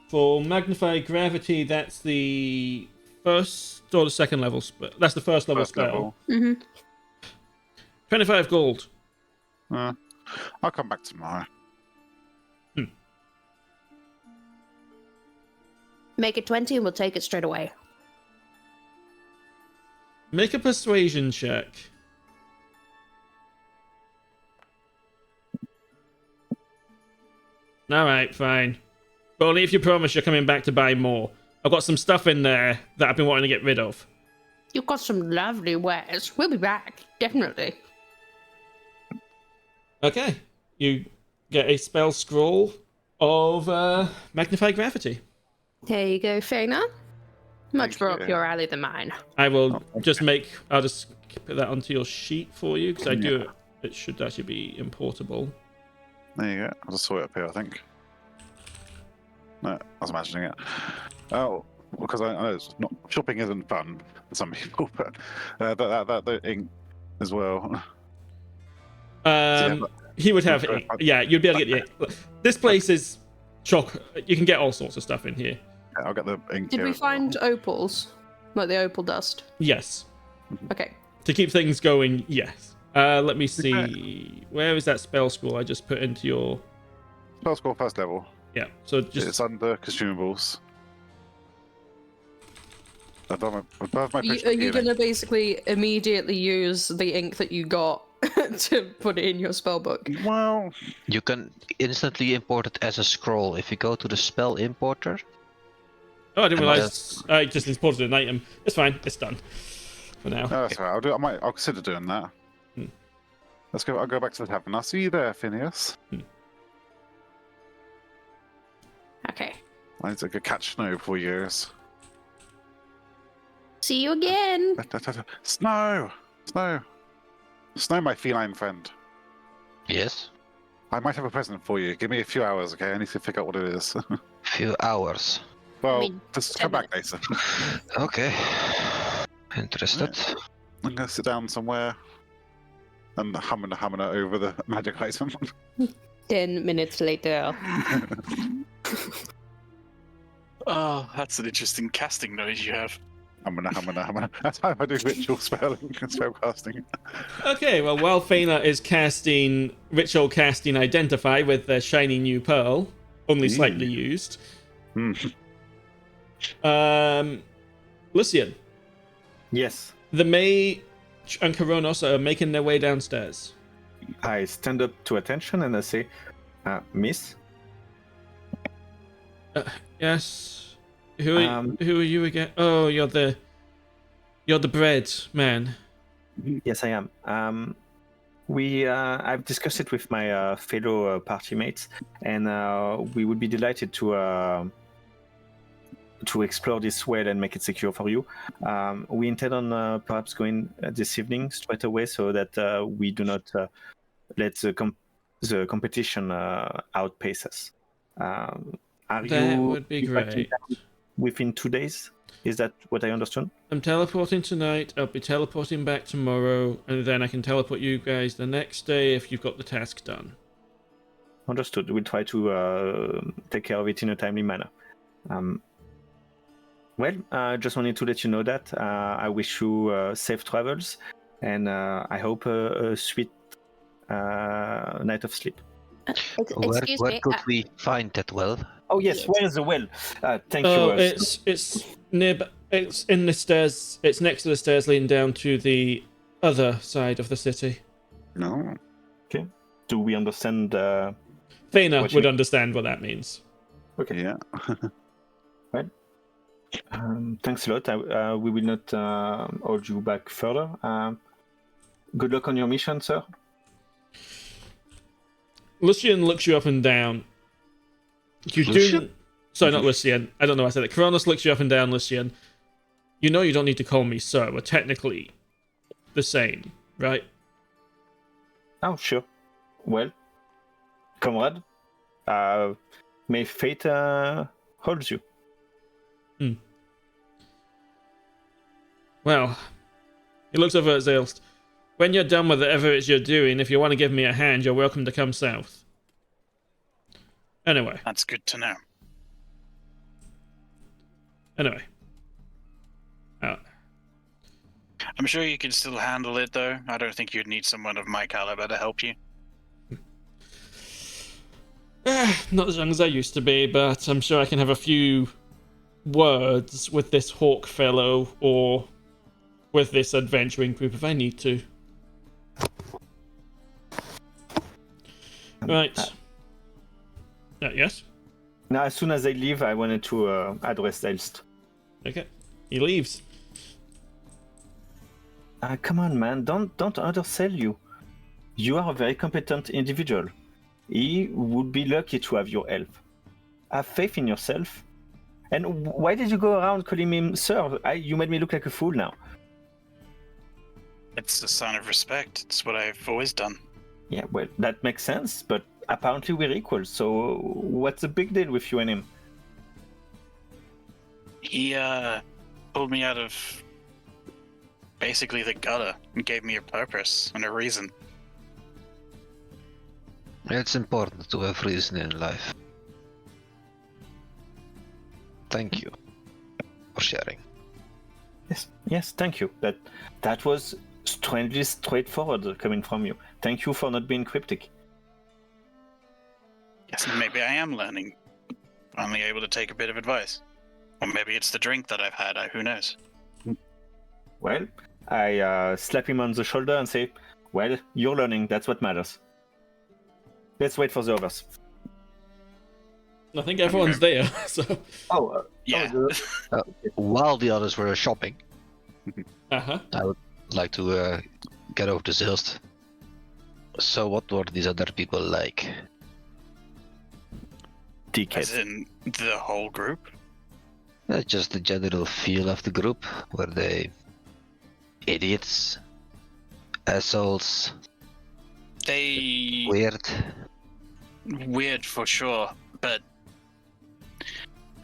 For Magnify Gravity, that's the first or the second level spell. That's the first level spell. Level. 25 gold. I'll come back tomorrow. Make it 20 and we'll take it straight away. Make a persuasion check. Alright, fine. But only if you promise you're coming back to buy more. I've got some stuff in there that I've been wanting to get rid of. You've got some lovely wares. We'll be back, definitely. Okay. You get a spell scroll of Magnify Gravity. There you go, Faena. Much Thank more you. up your alley than mine. I will just I'll just put that onto your sheet for you, because it should actually be importable. There you go. I just saw it up here, I think. No, I was imagining it. Oh, because I know it's not, shopping isn't fun for some people, but that ink as well. He would have, you'd be able to get this place is chock. You can get all sorts of stuff in here. Yeah, I'll get the ink. Did here we as well. find opals? Like the opal dust? Yes, Okay. to keep things going. Yes. Let me see. Where is that spell scroll I just put into your? Spell score first level. Yeah. So just It's under consumables. Above my Are picture. you going to basically immediately use the ink that you got to put it in your spellbook? Well, You can instantly import it as a scroll. If you go to the spell importer, I didn't And realize I just imported an item. It's fine. It's done for now. no, that's all right. I'll consider doing that. I'll go back to the tavern. I'll see you there, Phineas. I need to go catch snow for years. See you again. Snow! Snow! Snow, my feline friend. Yes. I might have a present for you. Give me a few hours, okay? I need to figure out what it is. Few hours. Well, mean, just 10 come back later. Okay. Interested. I'm gonna sit down somewhere and humming over the magic item. 10 minutes later. Oh, that's an interesting casting noise you have. Humming. That's how I do ritual spelling and spell casting. Okay, well, while Faena is casting ritual casting Identify with the shiny new pearl, only slightly used. Lucien, Yes. the Mage and Coronos are making their way downstairs. I stand up to attention and I say, Miss? Yes. Who are you again? Oh, you're the bread man. Yes, I am. I've discussed it with my fellow party mates, and we would be delighted to explore this well and make it secure for you. We intend on perhaps going this evening straight away, so that we do not let the competition outpace us. That would be great. Within 2 days? Is that what I understood? I'm teleporting tonight. I'll be teleporting back tomorrow, and then I can teleport you guys the next day if you've got the task done. Understood. We'll try to take care of it in a timely manner. Just wanted to let you know that I wish you safe travels, and I hope a sweet night of sleep. Excuse Where me. could we find that well? Oh yes, where is the well? Thank you. Oh, it's near. It's in the stairs. It's next to the stairs leading down to the other side of the city. No. Okay. Do we understand? Faena What would you- understand what that means. Okay. Yeah. Thanks a lot. We will not hold you back further. Good luck on your mission, sir. Lucien looks you up and down. You do. Sorry, not Lucien. I don't know why I said that. Kronos looks you up and down, Lucien. You know you don't need to call me sir. We're technically the same, right? Oh, sure. Well, comrade, may fate hold you. Well, he looks over at Zaelste. When you're done with whatever it is you're doing, if you want to give me a hand, you're welcome to come south. Anyway. That's good to know. Anyway. I'm sure you can still handle it, though. I don't think you'd need someone of my caliber to help you. Not as young as I used to be, but I'm sure I can have a few words with this hawk fellow or with this adventuring group if I need to. Right. Yes? Now, as soon as I leave, I wanted to address Zaelste. Okay. He leaves. Come on, man. Don't undersell you. You are a very competent individual. He would be lucky to have your help. Have faith in yourself. And why did you go around calling him sir? You made me look like a fool now. It's a sign of respect. It's what I've always done. Yeah, well, that makes sense, but apparently we're equal, so what's the big deal with you and him? He pulled me out of basically the gutter and gave me a purpose and a reason. It's important to have reason in life. Thank you for sharing. Yes, thank you. That was strangely straightforward coming from you. Thank you for not being cryptic. Yes, maybe I am learning. Finally able to take a bit of advice. Or maybe it's the drink that I've had, who knows? Well, I slap him on the shoulder and say, well, you're learning, that's what matters. Let's wait for the others. I think everyone's there, so... Yeah. While the others were shopping, Uh-huh. I would like to get over to Zaelste. So what were these other people like? decades. As in the whole group? Just the general feel of the group. Were they idiots? Assholes? Weird? Weird for sure, but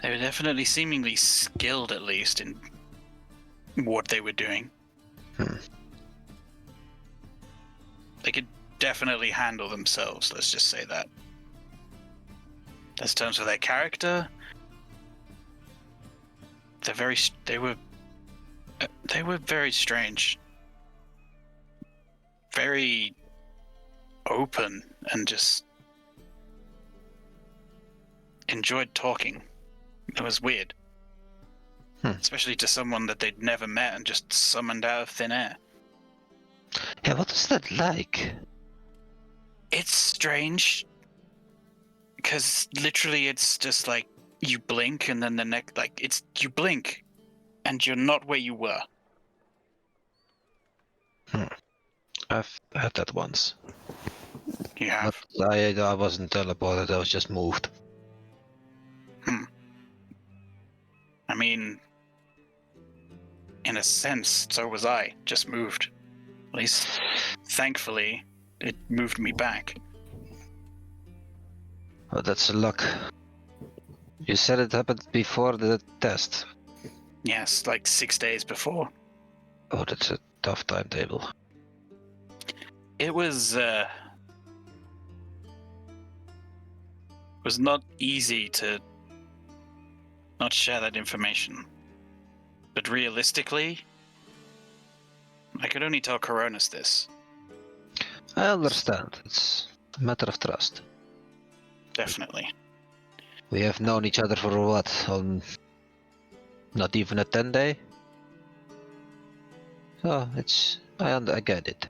they were definitely seemingly skilled, at least, in what they were doing. They could definitely handle themselves, let's just say that. As terms of their character, they were very strange. Very open and just enjoyed talking. It was weird. Especially to someone that they'd never met and just summoned out of thin air. Yeah, what is that like? It's strange. Because literally it's just like you blink and then the next, like, it's you blink and you're not where you were. I've had that once. You have. But I wasn't teleported, I was just moved. I mean, in a sense, so was I. Just moved. At least, thankfully, it moved me back. Oh, that's luck. You said it happened before the test. Yes, like 6 days before. Oh, that's a tough timetable. It was not easy to not share that information. But realistically, I could only tell Coronis this. I understand. It's a matter of trust. Definitely. We have known each other for what? Not even a 10-day? So, I get it.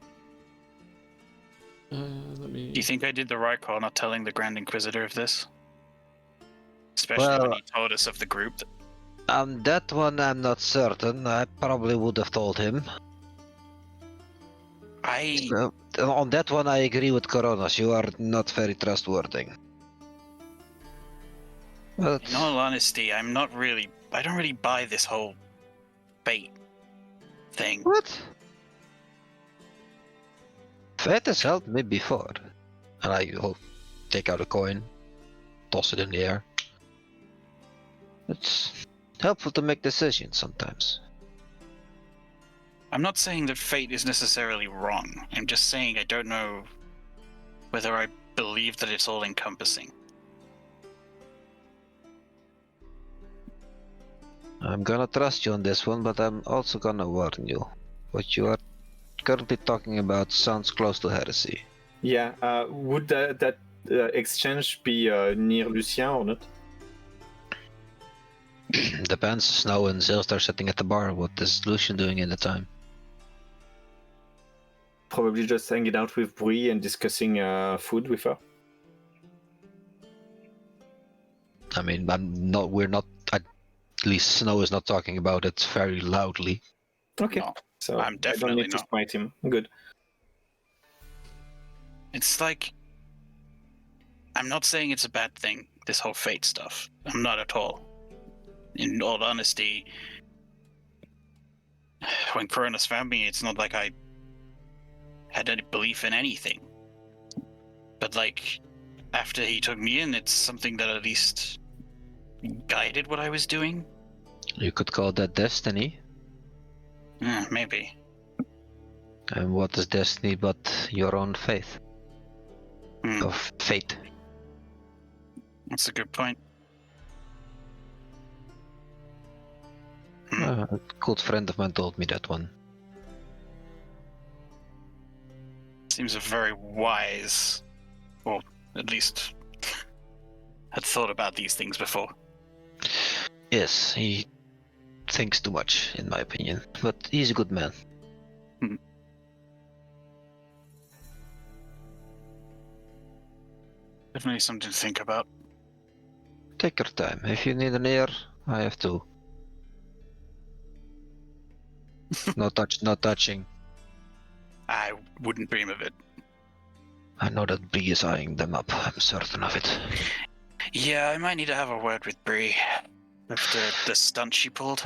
Let me. Do you think I did the right call not telling the Grand Inquisitor of this? Especially when he told us of the group. That one I'm not certain. I probably would have told him. On that one I agree with Coronas. You are not very trustworthy. But... In all honesty, I don't really buy this whole fate thing. What? Fate has helped me before. And I will take out a coin, toss it in the air. It's helpful to make decisions sometimes. I'm not saying that fate is necessarily wrong. I'm just saying I don't know whether I believe that it's all encompassing. I'm gonna trust you on this one, but I'm also gonna warn you. What you are currently talking about sounds close to heresy. Yeah, would that exchange be near Lucien or not? Depends. Snow and Zaelste are sitting at the bar. What is Lucien doing in the time? Probably just hanging out with Bree and discussing food with her. I mean, we're not. At least Snow is not talking about it very loudly. Okay. No, So I'm I don't definitely need to not. smite him. Good. It's like... I'm not saying it's a bad thing, this whole fate stuff. I'm not at all. In all honesty, when Coronis found me, it's not like I had any belief in anything. But like, after he took me in, it's something that at least guided what I was doing. You could call that destiny. Maybe. And what is destiny but your own faith? Or fate? That's a good point. A good friend of mine told me that one. Seems a very wise, or at least had thought about these things before. Yes, he thinks too much, in my opinion. But he's a good man. Definitely something to think about. Take your time. If you need an ear, I have two. No touching. I wouldn't dream of it. I know that Bree is eyeing them up. I'm certain of it. Yeah, I might need to have a word with Bree after the stunt she pulled.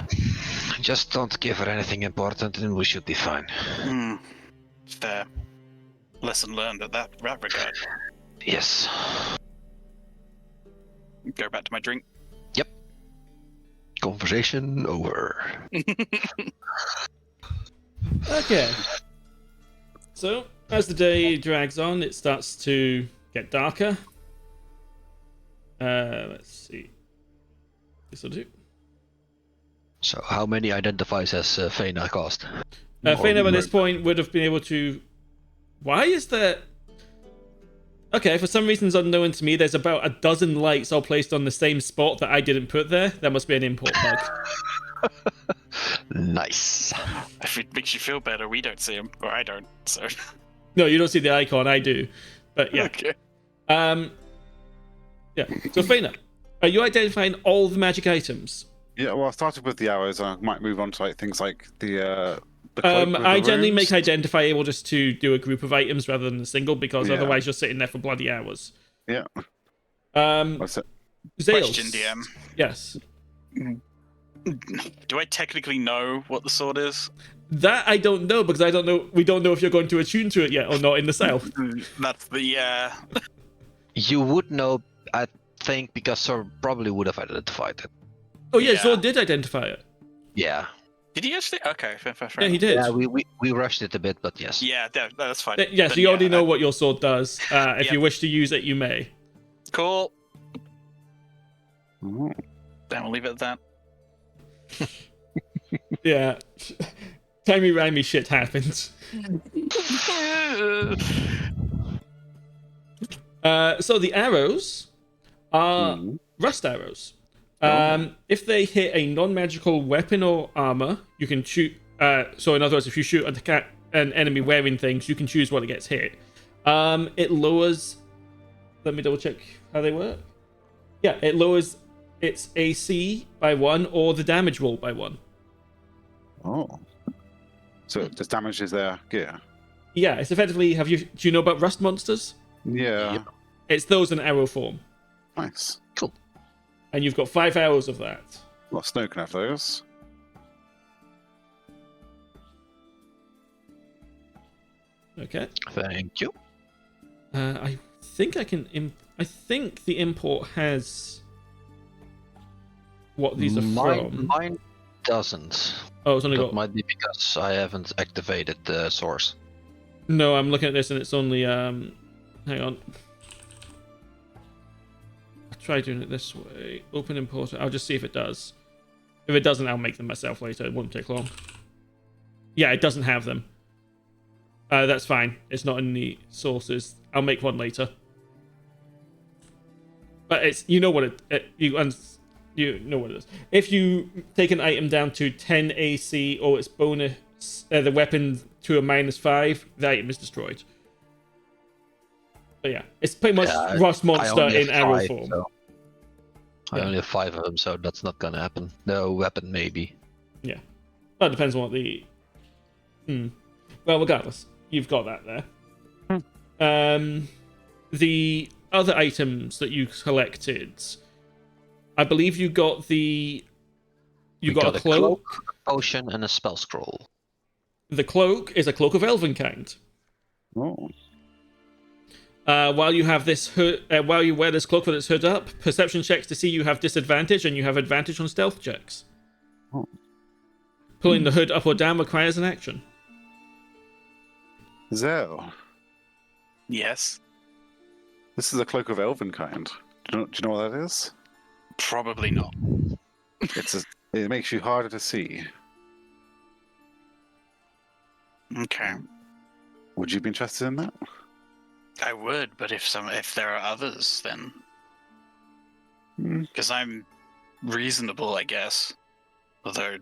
Just don't give her anything important and we should be fine. Fair. Lesson learned at that regard. Yes. Go back to my drink. Conversation over. Okay. So, as the day drags on, it starts to get darker. Let's see. This will do. So how many identifies has Faena cost? Faena at this point would have been able to... Why is there... Okay, for some reasons unknown to me, there's about a dozen lights all placed on the same spot that I didn't put there. That must be an import bug. Nice. If it makes you feel better, we don't see them, or I don't. So. No, you don't see the icon. I do, but yeah. Okay. Yeah. So Faena, are you identifying all the magic items? Yeah, well, I started with the arrows. I might move on to like things like the cloak with I the generally runes. make identifiable just to do a group of items rather than a single, because Yeah. otherwise you're sitting there for bloody hours. Yeah. What's it? Question, Zaelste. DM. Yes. Do I technically know what the sword is? That I don't know, because I don't know. We don't know if you're going to attune to it yet or not in the south. That's the You would know, I think, because Sir probably would have identified it. Oh yeah, Yeah. Zor did identify it. Yeah. Did he actually? Okay, fair. Yeah, he did. Yeah, we rushed it a bit, but yes. Yeah, that's fine. Yes, Then you already yeah, know what your sword does. If Yep. you wish to use it, you may. Cool. Oh. Then we'll leave it at that. Yeah. Timey-wimey shit happens. So the arrows are rust arrows. If they hit a non-magical weapon or armor, you can shoot. So in other words, if you shoot an enemy wearing things, you can choose what it gets hit. It lowers. Let me double check how they work. Yeah, it lowers its AC by 1 or the damage roll by 1. Oh. So it just damages their gear. Yeah, it's effectively. Do you know about rust monsters? Yeah. Yep. It's those in arrow form, Nice. Cool. and you've got 5 hours of that. Well, Snow can have those. Okay. Thank you. I think I can. I think the import has what these are from. Mine doesn't. Oh, it's only That got. might be because I haven't activated the source. No, I'm looking at this and it's only. Hang on. I'll try doing it this way. Open import. I'll just see if it does. If it doesn't, I'll make them myself later. It won't take long. Yeah, it doesn't have them. That's fine. It's not in the sources. I'll make one later. But it's you know what you know what it is. If you take an item down to 10 AC or its bonus, the weapon to a -5, the item is destroyed. But yeah, it's pretty much Yeah, Rust I Monster only have in arrow 5, form. so- I Yeah. only have 5 of them, so that's not gonna happen. No weapon, maybe. Well, it depends on what the. Well, regardless, you've got that there. The other items that you collected, I believe you got the. You We got a cloak. Potion, and a spell scroll. The cloak is a cloak of elven kind. Oh. While you have this hood, while you wear this cloak with its hood up, perception checks to see you have disadvantage, and you have advantage on stealth checks. Oh. Pulling the hood up or down requires an action. Zell, Yes. this is a cloak of elven kind. Do you know what that is? Probably not. It makes you harder to see. Okay. Would you be interested in that? I would, but if there are others, then because I'm reasonable, I guess. Although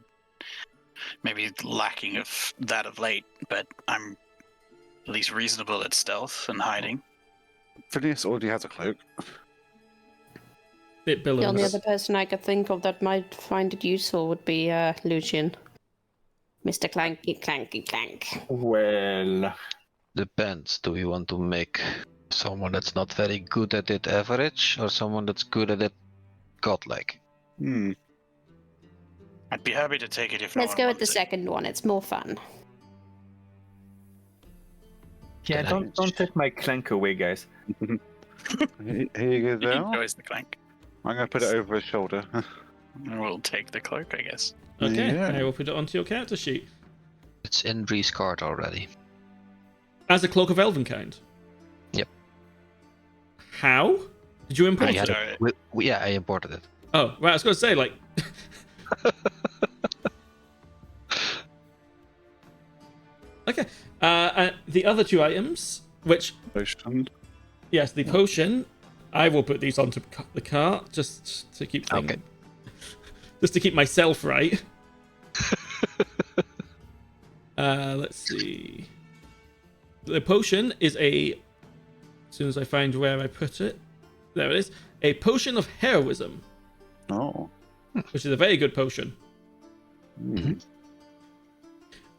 maybe lacking of that of late, but I'm at least reasonable at stealth and hiding. Phineas already has a cloak. Bit The only billows. other person I could think of that might find it useful would be Lucien. Mr. Clanky Clanky Clank. Well, Depends. Do we want to make Someone that's not very good at it average, or someone that's good at it godlike? Hmm. I'd be happy to take it if no Let's one go with the wants it. second one. It's more fun. Yeah, don't take my clank away, guys. Here you go, He Zell. enjoys the clank. I'm going to put it over his shoulder. We'll take the cloak, I guess. Okay, Yeah. I will put it onto your character sheet. It's in Bree's card already. As a cloak of elven kind. Yep. How? Did you import We had it? Sorry. Yeah, I imported it. Oh, right, I was going to say, like... Okay. The other two items, which... Potion. Yes, the potion. I will put these onto the cart, just to keep things... Okay. Just to keep myself right. Let's see. The potion is a... As soon as I find where I put it... There it is. A potion of heroism, Oh. which is a very good potion. Mm.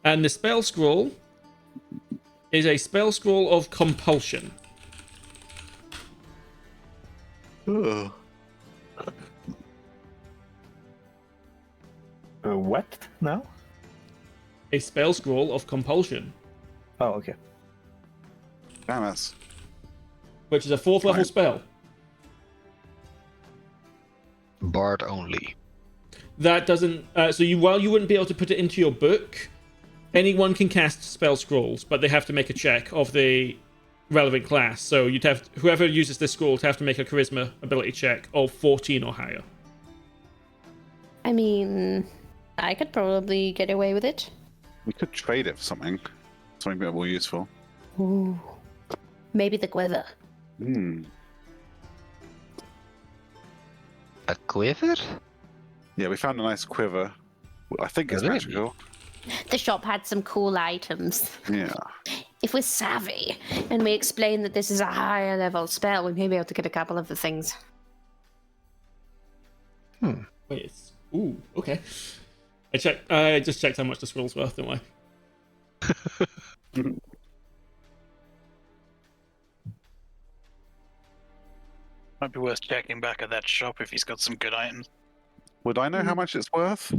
And the spell scroll is a spell scroll of compulsion. Oh. What now? A spell scroll of compulsion, Oh, okay. Damn it. which is a 4th level Right. spell. Bard only. That doesn't... while you wouldn't be able to put it into your book, anyone can cast spell scrolls, but they have to make a check of the relevant class. So you'd have... Whoever uses this scroll to have to make a charisma ability check of 14 or higher. I mean, I could probably get away with it. We could trade it for something. Something a bit more useful. Ooh. Maybe the quiver. Hmm. A quiver? Yeah, we found a nice quiver. I think it's Really? magical. The shop had some cool items. Yeah. If we're savvy and we explain that this is a higher level spell, we may be able to get a couple of the things. Wait, it's... Ooh, okay. I just checked how much the scroll's worth, don't I? Might be worth checking back at that shop if he's got some good items. Would I know how much it's worth?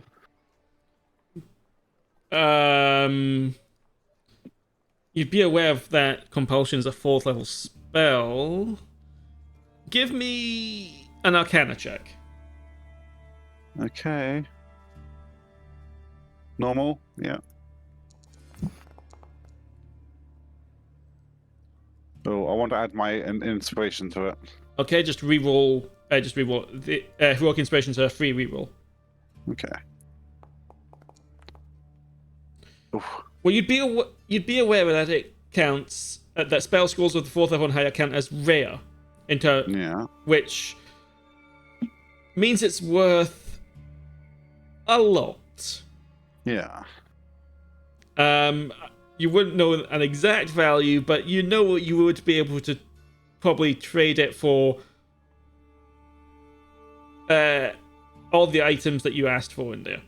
You'd be aware of that compulsion is a 4th level spell. Give me an Arcana check. Okay. Normal? Yeah. Oh, I want to add my inspiration to it. Okay, just reroll. The heroic inspiration's a free reroll. Okay. Oof. Well, you'd be aware that it counts that spell scrolls with the 4th level and higher count as rare, Yeah. which means it's worth a lot. Yeah. You wouldn't know an exact value, but you know you would be able to probably trade it for all the items that you asked for in there.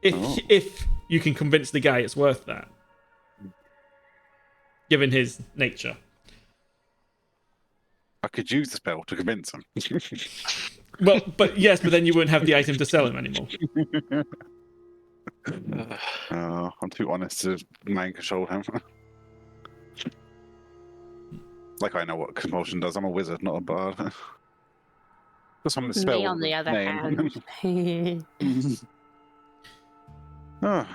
If you can convince the guy it's worth that, given his nature. I could use the spell to convince him. Well, but then you wouldn't have the item to sell him anymore. I'm too honest to mind control him. Like I know what compulsion does. I'm a wizard, not a bard. Just on the spell. Me, on the other name. hand. Oh.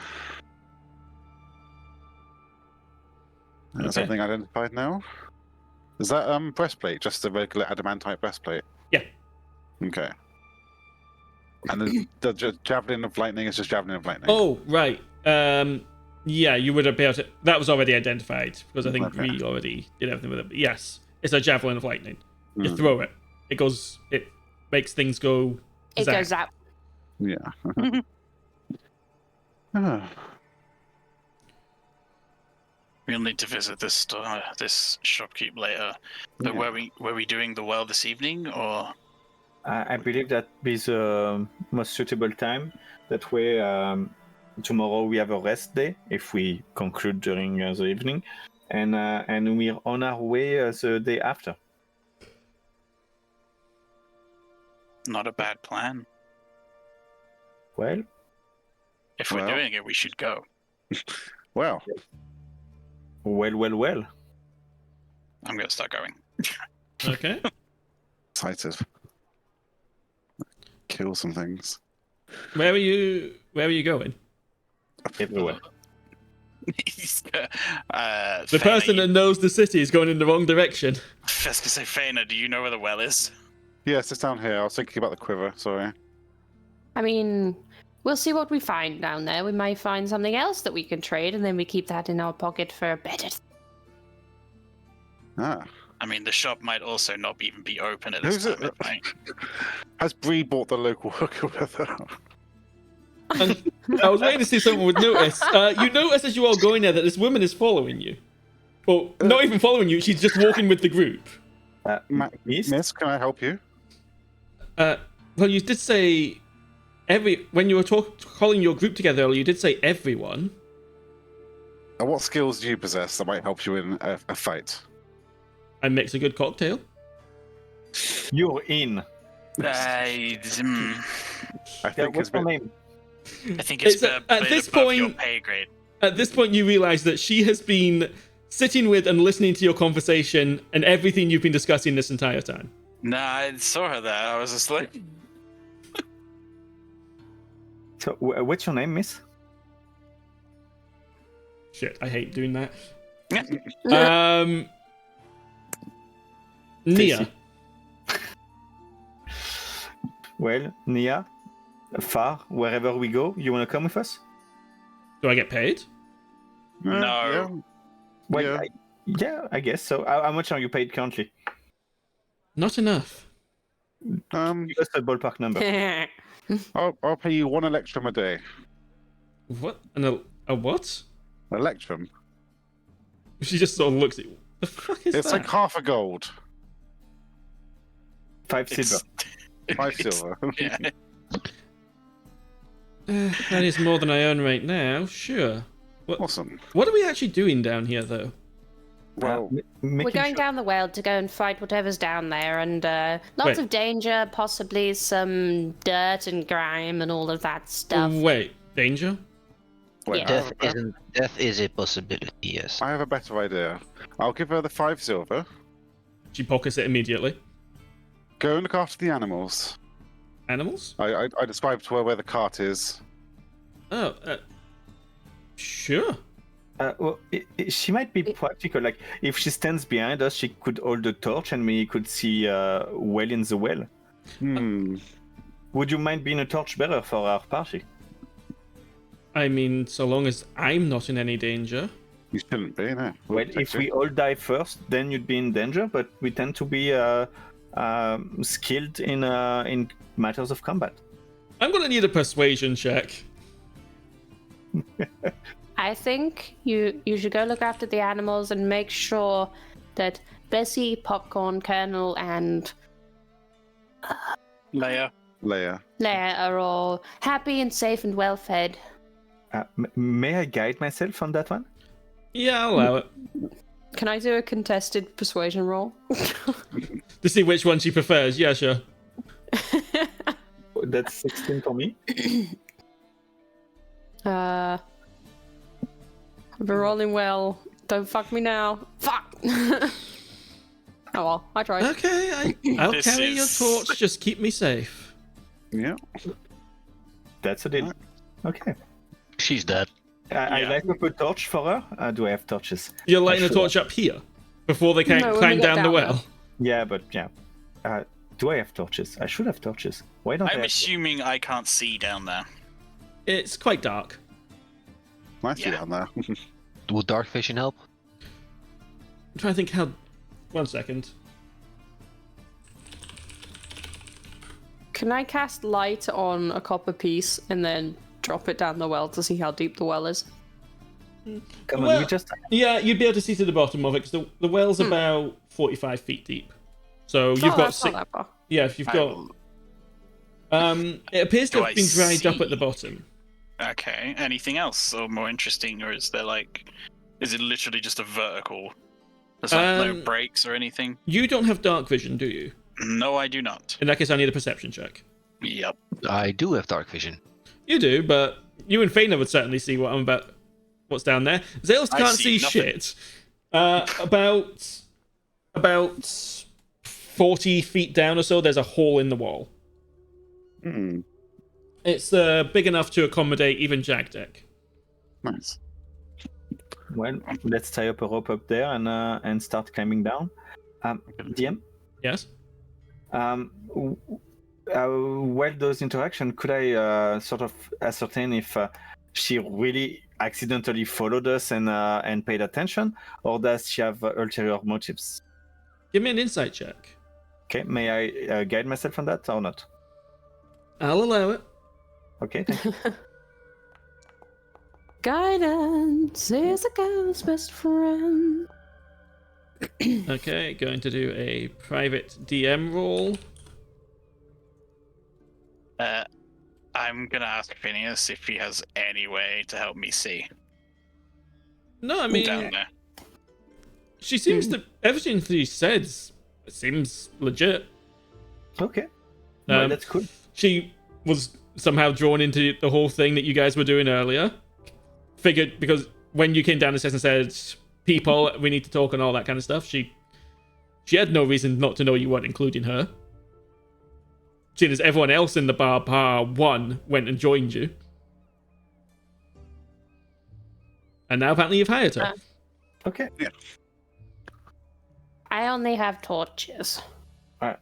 That's Okay. everything identified now. Is that breastplate just a regular adamantite breastplate? Yeah. Okay. And the javelin of lightning is just javelin of lightning. Oh, right. Yeah, you would have been able to... That was already identified, because I think Okay. Bree already did everything with it. But yes, it's a javelin of lightning. You Mm. throw it. It makes things go... It zap. goes out. Yeah. Ah. We'll need to visit this store, this shopkeep later. But Yeah. were we doing the well this evening, or I believe that is the most suitable time. That way, tomorrow we have a rest day if we conclude during the evening. and we're on our way the day after. Not a bad plan. Well, If we're Well. doing it, we should go. Well, well. I'm gonna start going. Okay. excited. Kill some things. Where are you going? Everywhere. The Faena, person that knows the city is going in the wrong direction. I was gonna say, Faena, do you know where the well is? Yes, it's down here. I was thinking about the quiver. Sorry. I mean, we'll see what we find down there. We might find something else that we can trade, and then we keep that in our pocket for a better. Ah. I mean, the shop might also not even be open at Who's this time it? of night. Has Bree bought the local hooker with her? And I was waiting to see if someone would notice. You notice as you are going there that this woman is following you. Well, not even following you, she's just walking with the group. Miss? Can I help you? Well, you did say when you were calling your group together earlier, you did say everyone. And what skills do you possess that might help you in a fight? I mix a good cocktail. You're in. I think What's it's your been... name? think it's At a bit this above your point- pay grade. At this point, you realize that she has been sitting with and listening to your conversation and everything you've been discussing this entire time. Nah, I saw her there. I was just like, So, what's your name, Miss? Shit, I hate doing that. Yeah. Nia. Well, Nia, far, wherever we go, you want to come with us? Do I get paid? No. Well, Yeah. I guess so. How much are you paid currently? Not enough. Give us a ballpark number. I'll pay you 1 electrum a day. What? A what? Electrum? She just sort of looks at you. The fuck is It's that? like half a gold. 5 silver. 5 silver. Yeah. That is more than I earn right now. Sure. Awesome. What are we actually doing down here, though? Well, We're going down the well to go and fight whatever's down there, and lots Wait. of danger, possibly some dirt and grime and all of that stuff. Wait, danger? wait, Yeah. Death is a possibility, yes. I have a better idea. I'll give her the 5 silver. She pockets it immediately. Go and look after the animals. Animals? I described to her where the cart is. Oh, sure. Well, she might be practical. Like, if she stands behind us, she could hold the torch and we could see well in the well. Would you mind being a torchbearer for our party? I mean, so long as I'm not in any danger. You shouldn't be, no. Well, if we all die first, then you'd be in danger, but we tend to be skilled in matters of combat. I'm gonna need a persuasion check. I think you should go look after the animals and make sure that Bessie, Popcorn, Colonel, and Leia. Leia. Leia are all happy and safe and well fed. May I guide myself on that one? Yeah, I'll allow it. Can I do a contested persuasion roll? To see which one she prefers. Yeah, sure. That's 16 for me. I've been rolling well. Don't fuck me now. Fuck! Oh well, I tried. Okay, I'll This carry is- your torch. Just keep me safe. Yeah. That's a deal. Okay. She's dead. I Yeah. light up a torch for her. Do I have torches? You're lighting a Sure. torch up here before they can No, when we climb get down the down well. Yeah, but yeah. Do I have torches? I should have torches. Why don't I I'm have... assuming I can't see down there. It's quite dark. Nice Yeah. down there. Would dark vision help? I'm trying to think how. 1 second. Can I cast light on a copper piece and then drop it down the well to see how deep the well is? Come on, Well- we just... Yeah, you'd be able to see to the bottom of it because the well's about 45 feet deep. So you've got that's not six. that far. Yeah, if you've I got. will- It appears to Do have I been dried up see? at the bottom. Okay. Anything else or more interesting, or is there like Is it literally just a vertical? There's like no breaks or anything? You don't have dark vision, do you? No, I do not. In that case, I need a perception check. Yep. I do have dark vision. You do, but you and Faena would certainly see what's down there. Zaelste I can't see see nothing. shit. About 40 feet down or so, there's a hole in the wall. Hmm. It's big enough to accommodate even Jagdek. Nice. Well, let's tie up a rope up there and start climbing down. DM, Yes? while those interaction, could I sort of ascertain if she really accidentally followed us and paid attention, or does she have ulterior motives? Give me an insight check. Okay, may I guide myself on that or not? I'll allow it. Okay, thank you. Guidance is a girl's best friend. Okay, going to do a private DM roll. I'm gonna ask Phineas if he has any way to help me see No, I down mean, there. she seems to... Everything she says seems legit. Okay, well, Um, that's cool. She was somehow drawn into the whole thing that you guys were doing earlier. Figured, because when you came down the stairs and said, people, we need to talk and all that kind of stuff, she had no reason not to know you weren't including her. Seeing as everyone else in the bar 1 went and joined you. And now apparently you've hired her. Okay, I only have torches. I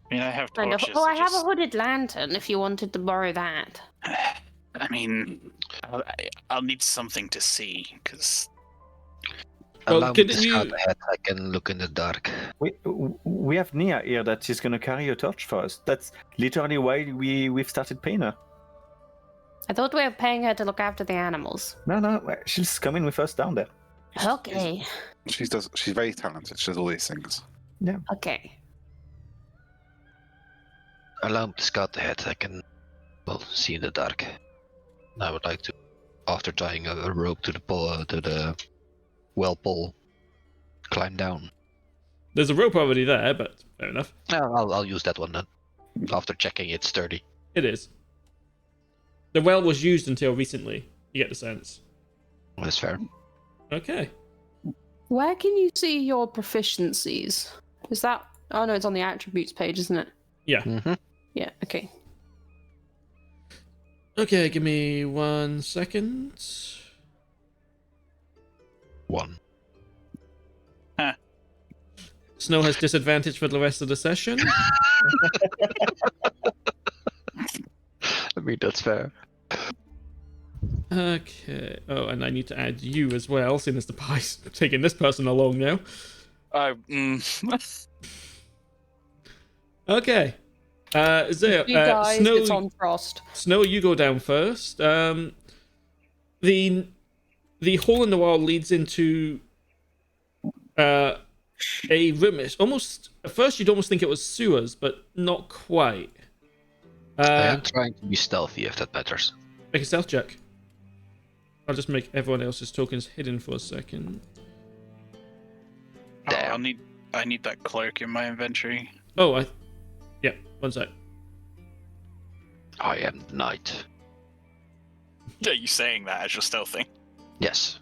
mean, I have And torches. I have a hooded lantern if you wanted to borrow that. I mean, I'll need something to see, because... Well, Allow me couldn't to scout you- ahead. I can look in the dark. we have Nia here that is gonna carry a torch for us. That's literally why we've started paying her. I thought we were paying her to look after the animals. No, she's coming with us down there. Okay. She's very talented. She does all these things. Okay. Allow me to scout ahead. I can, see in the dark. I would like to, after tying a rope to the pole, to the well pole, climb down. There's a rope already there, but fair enough. I'll use that one then. After checking it's sturdy. It is. The well was used until recently, you get the sense. That's fair. Okay. Where can you see your proficiencies? Is that... Oh no, it's on the attributes page, isn't it? Yeah. Mm-hmm. Yeah, okay. Okay, give me 1 second. 1. Snow has disadvantage for the rest of the session. I mean, that's fair. Okay. Oh, and I need to add you as well, seeing as the pie's taking this person along now. Okay. You guys, Snow, it's on Frost. Snow, you go down first. The hole in the wall leads into a room. It's almost... At first, you'd almost think it was sewers, but not quite. I am trying to be stealthy, if that matters. Make a stealth check. I'll just make everyone else's tokens hidden for a second. I need that cloak in my inventory. Oh, yeah, 1 sec. I am the knight. Are you saying that as your stealth thing? Yes.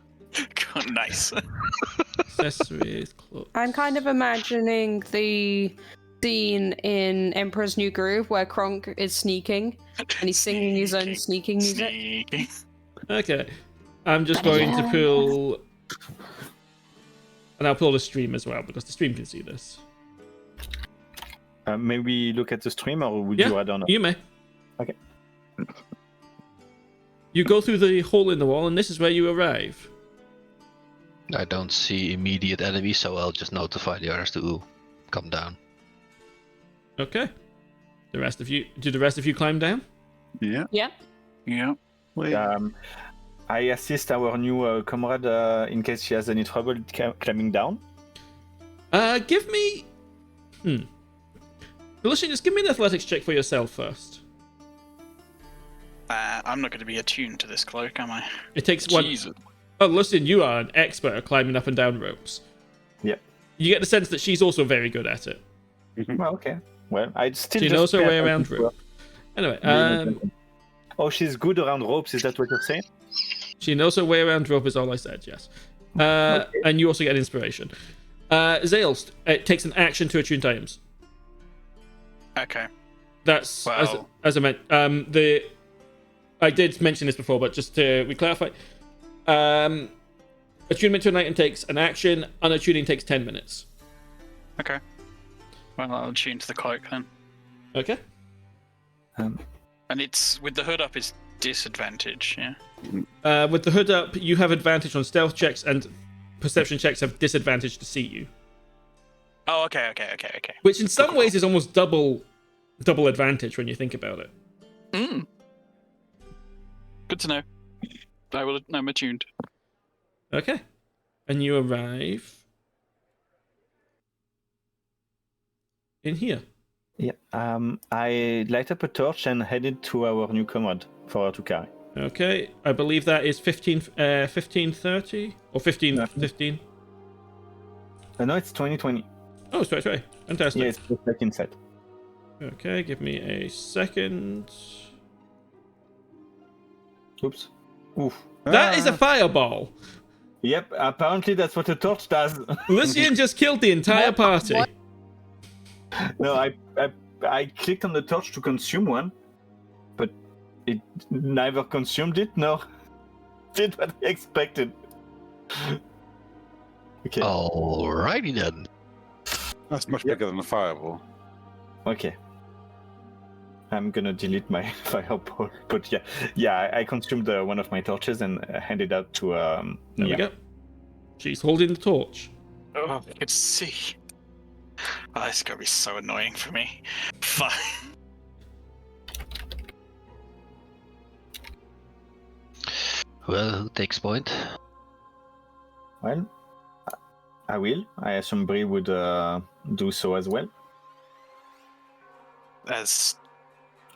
God, nice. Accessories, cloak. I'm kind of imagining the scene in Emperor's New Groove where Kronk is sneaking and he's singing his own sneaking music. Sneaking. Okay. I'm just going to pull... And I'll pull the stream as well, because the stream can see this. Maybe look at the stream, or would Yeah, you? I don't know. you may. Okay. You go through the hole in the wall, and this is where you arrive. I don't see immediate enemies, so I'll just notify the others to come down. Okay. Do the rest of you climb down? Yeah. Yeah. Yeah. I assist our new comrade in case she has any trouble climbing down. Give me... Lucien, just give me an athletics check for yourself first. I'm not going to be attuned to this cloak, am I? It takes one... Jesus. Oh, Lucien, you are an expert at climbing up and down ropes. Yeah. You get the sense that she's also very good at it. Well, okay. Well, I'd still She just knows her pay way attention around to her. rope. Anyway, Oh, she's good around ropes. Is that what you're saying? she knows her way around rope is all I said, yes. And you also get inspiration. Zaelste, it takes an action to attune items. Okay. That's Well- as I meant. I did mention this before, but just to re-clarify, attunement to an item takes an action. Unattuning takes 10 minutes. Okay. Well, I'll tune to the cloak then. Okay. And it's with the hood up. It's disadvantage. Yeah. With the hood up, you have advantage on stealth checks, and perception checks have disadvantage to see you. Oh, okay. Which in some ways is almost double advantage when you think about it. Good to know. I'm attuned. Okay. And you arrive in here. Yeah. I light up a torch and headed to our new commode for her to carry. Okay. I believe that is 1530 or 1515. No, it's 2020. Oh, sorry. Fantastic. Yeah, it's just like inside. Okay, give me a second. Oops. Oof. That is a fireball. Yep, apparently that's what a torch does. Lucien just killed the entire party. What? No, I clicked on the torch to consume one, but it neither consumed it nor did what I expected. Okay. Alrighty then. That's much bigger than a fireball. Okay. I'm gonna delete my fireball, but yeah, I consumed one of my torches and handed out to There we go. She's holding the torch. Oh, I could see. Oh, this is gonna be so annoying for me. Fine. Well, who takes point? Well, I will. I assume Bree would do so as well. As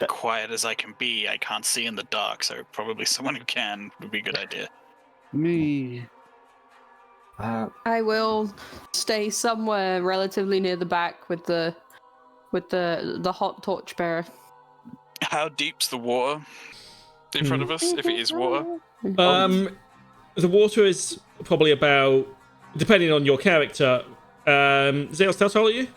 quiet as I can be, I can't see in the dark, so probably someone who can would be a good idea. Me. I will stay somewhere relatively near the back with the hot torch bearer. How deep's the water in front of us, if it is water? The water is probably about, depending on your character. Zaelste, how tall are you?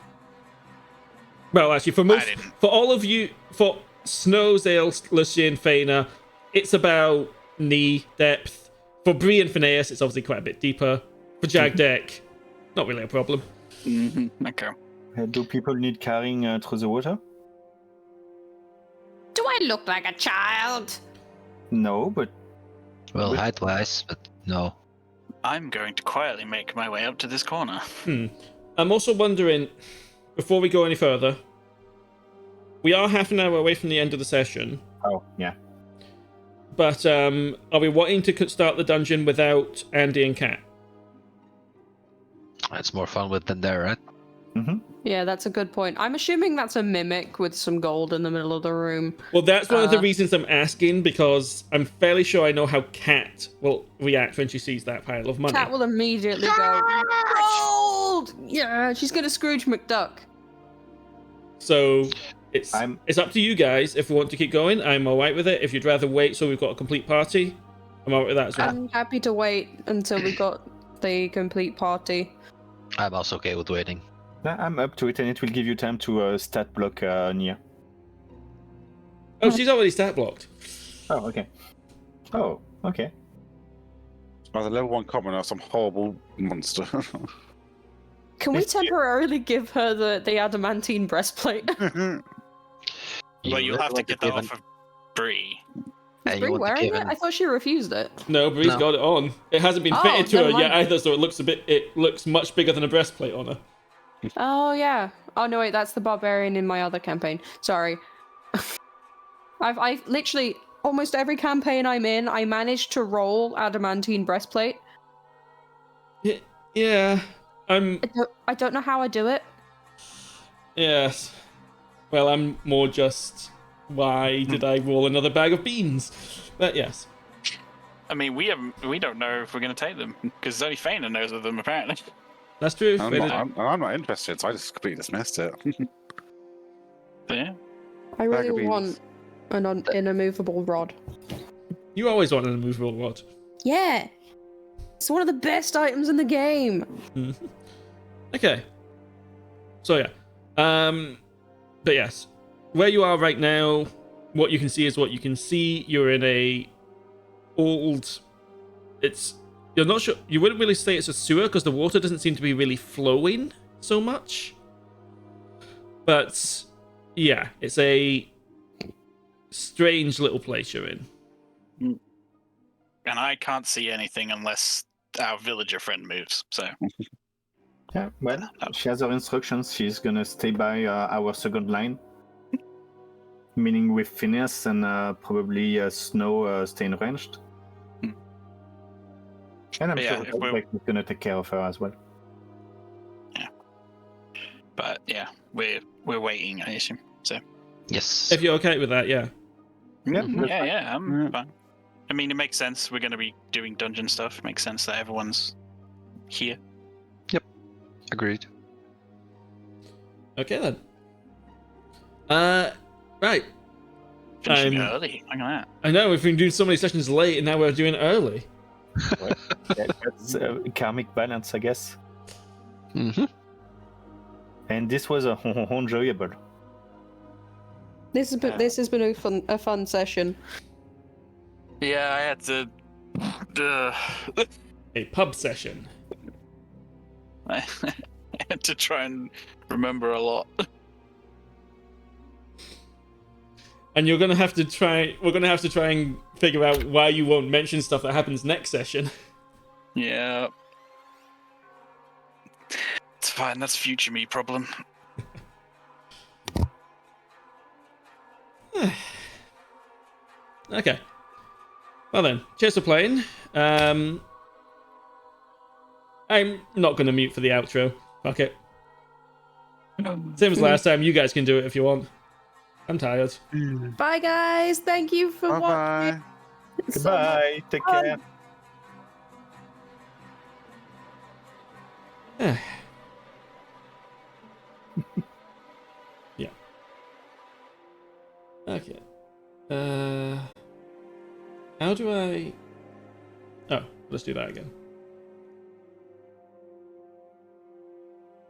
Well, actually, for all of you, for Snow, Zaelste, Lucien, Faena, it's about knee depth. For Bree and Phineas, it's obviously quite a bit deeper. For Jagdek, not really a problem. Okay. Do people need carrying through the water? Do I look like a child? No, but Well, height-wise, but no. I'm going to quietly make my way up to this corner. I'm also wondering, before we go any further, we are half an hour away from the end of the session. oh yeah. But are we wanting to start the dungeon without Andy and Kat? It's more fun with than there, right? Mm-hmm. Yeah, that's a good point. I'm assuming that's a mimic with some gold in the middle of the room. Well, that's one of the reasons I'm asking, because I'm fairly sure I know how Kat will react when she sees that pile of money. Cat will immediately go, gold! Yeah, she's gonna Scrooge McDuck. So it's up to you guys. If we want to keep going, I'm alright with it. If you'd rather wait so we've got a complete party, I'm alright with that as well. I'm happy to wait until we got the complete party. I'm also okay with waiting. I'm up to it, and it will give you time to stat block Nia. Oh, she's already stat blocked. Oh, okay. Oh, okay. As a level 1 commoner, some horrible monster. Can we temporarily give her the adamantine breastplate? Well, you'll have to get that off of Bree. Is Bree wearing it? I thought she refused it. No, Bree's got it on. It hasn't been fitted to her yet either, so it looks much bigger than a breastplate on her. Oh, yeah. Oh, no, wait, that's the barbarian in my other campaign. Sorry. I've literally, almost every campaign I'm in, I managed to roll adamantine breastplate. Yeah, I don't know how I do it. Yes. Well, I'm more just, why did I roll another bag of beans? But yes. I mean, we don't know if we're going to take them because only Faena knows of them apparently. That's true. I'm not interested, so I just completely dismissed it. So, yeah. I Bag of really want an immovable rod. You always want an immovable rod. Yeah. It's one of the best items in the game. Okay. So yeah. But yes. Where you are right now, what you can see is what you can see. You're in a old... You're not sure... You wouldn't really say it's a sewer because the water doesn't seem to be really flowing so much. But yeah, it's a strange little place you're in. And I can't see anything unless our villager friend moves. So Yeah, well, she has her instructions. She's gonna stay by our second line, meaning with Phineas and probably Snow staying ranged. And I'm Yeah, sure we're gonna take care of her as well. Yeah. But yeah, we're waiting, I assume. So Yes. If you're okay with that, yeah. Yeah, that's fine. yeah, I'm Yeah. fine. I mean, it makes sense. We're going to be doing dungeon stuff. It makes sense that everyone's here. Agreed. Okay then. Right. Finishing early. Look at that. I know we've been doing so many sessions late, and now we're doing it early. Yeah, that's karmic balance, I guess. Mm-hmm. And this was enjoyable. This has been a fun session. Yeah, I had to. A pub session. I had to try and remember a lot. And you're gonna have to try. We're gonna have to try and figure out why you won't mention stuff that happens next session. Yeah. It's fine. That's future me problem. Okay. Well then, cheers for playing. I'm not gonna mute for the outro. Fuck it. Same as last time. You guys can do it if you want. I'm tired. Bye, guys. Thank you for Bye-bye. watching. It's so Goodbye. Take fun. care. Yeah. Okay. How do I... Oh, let's do that again.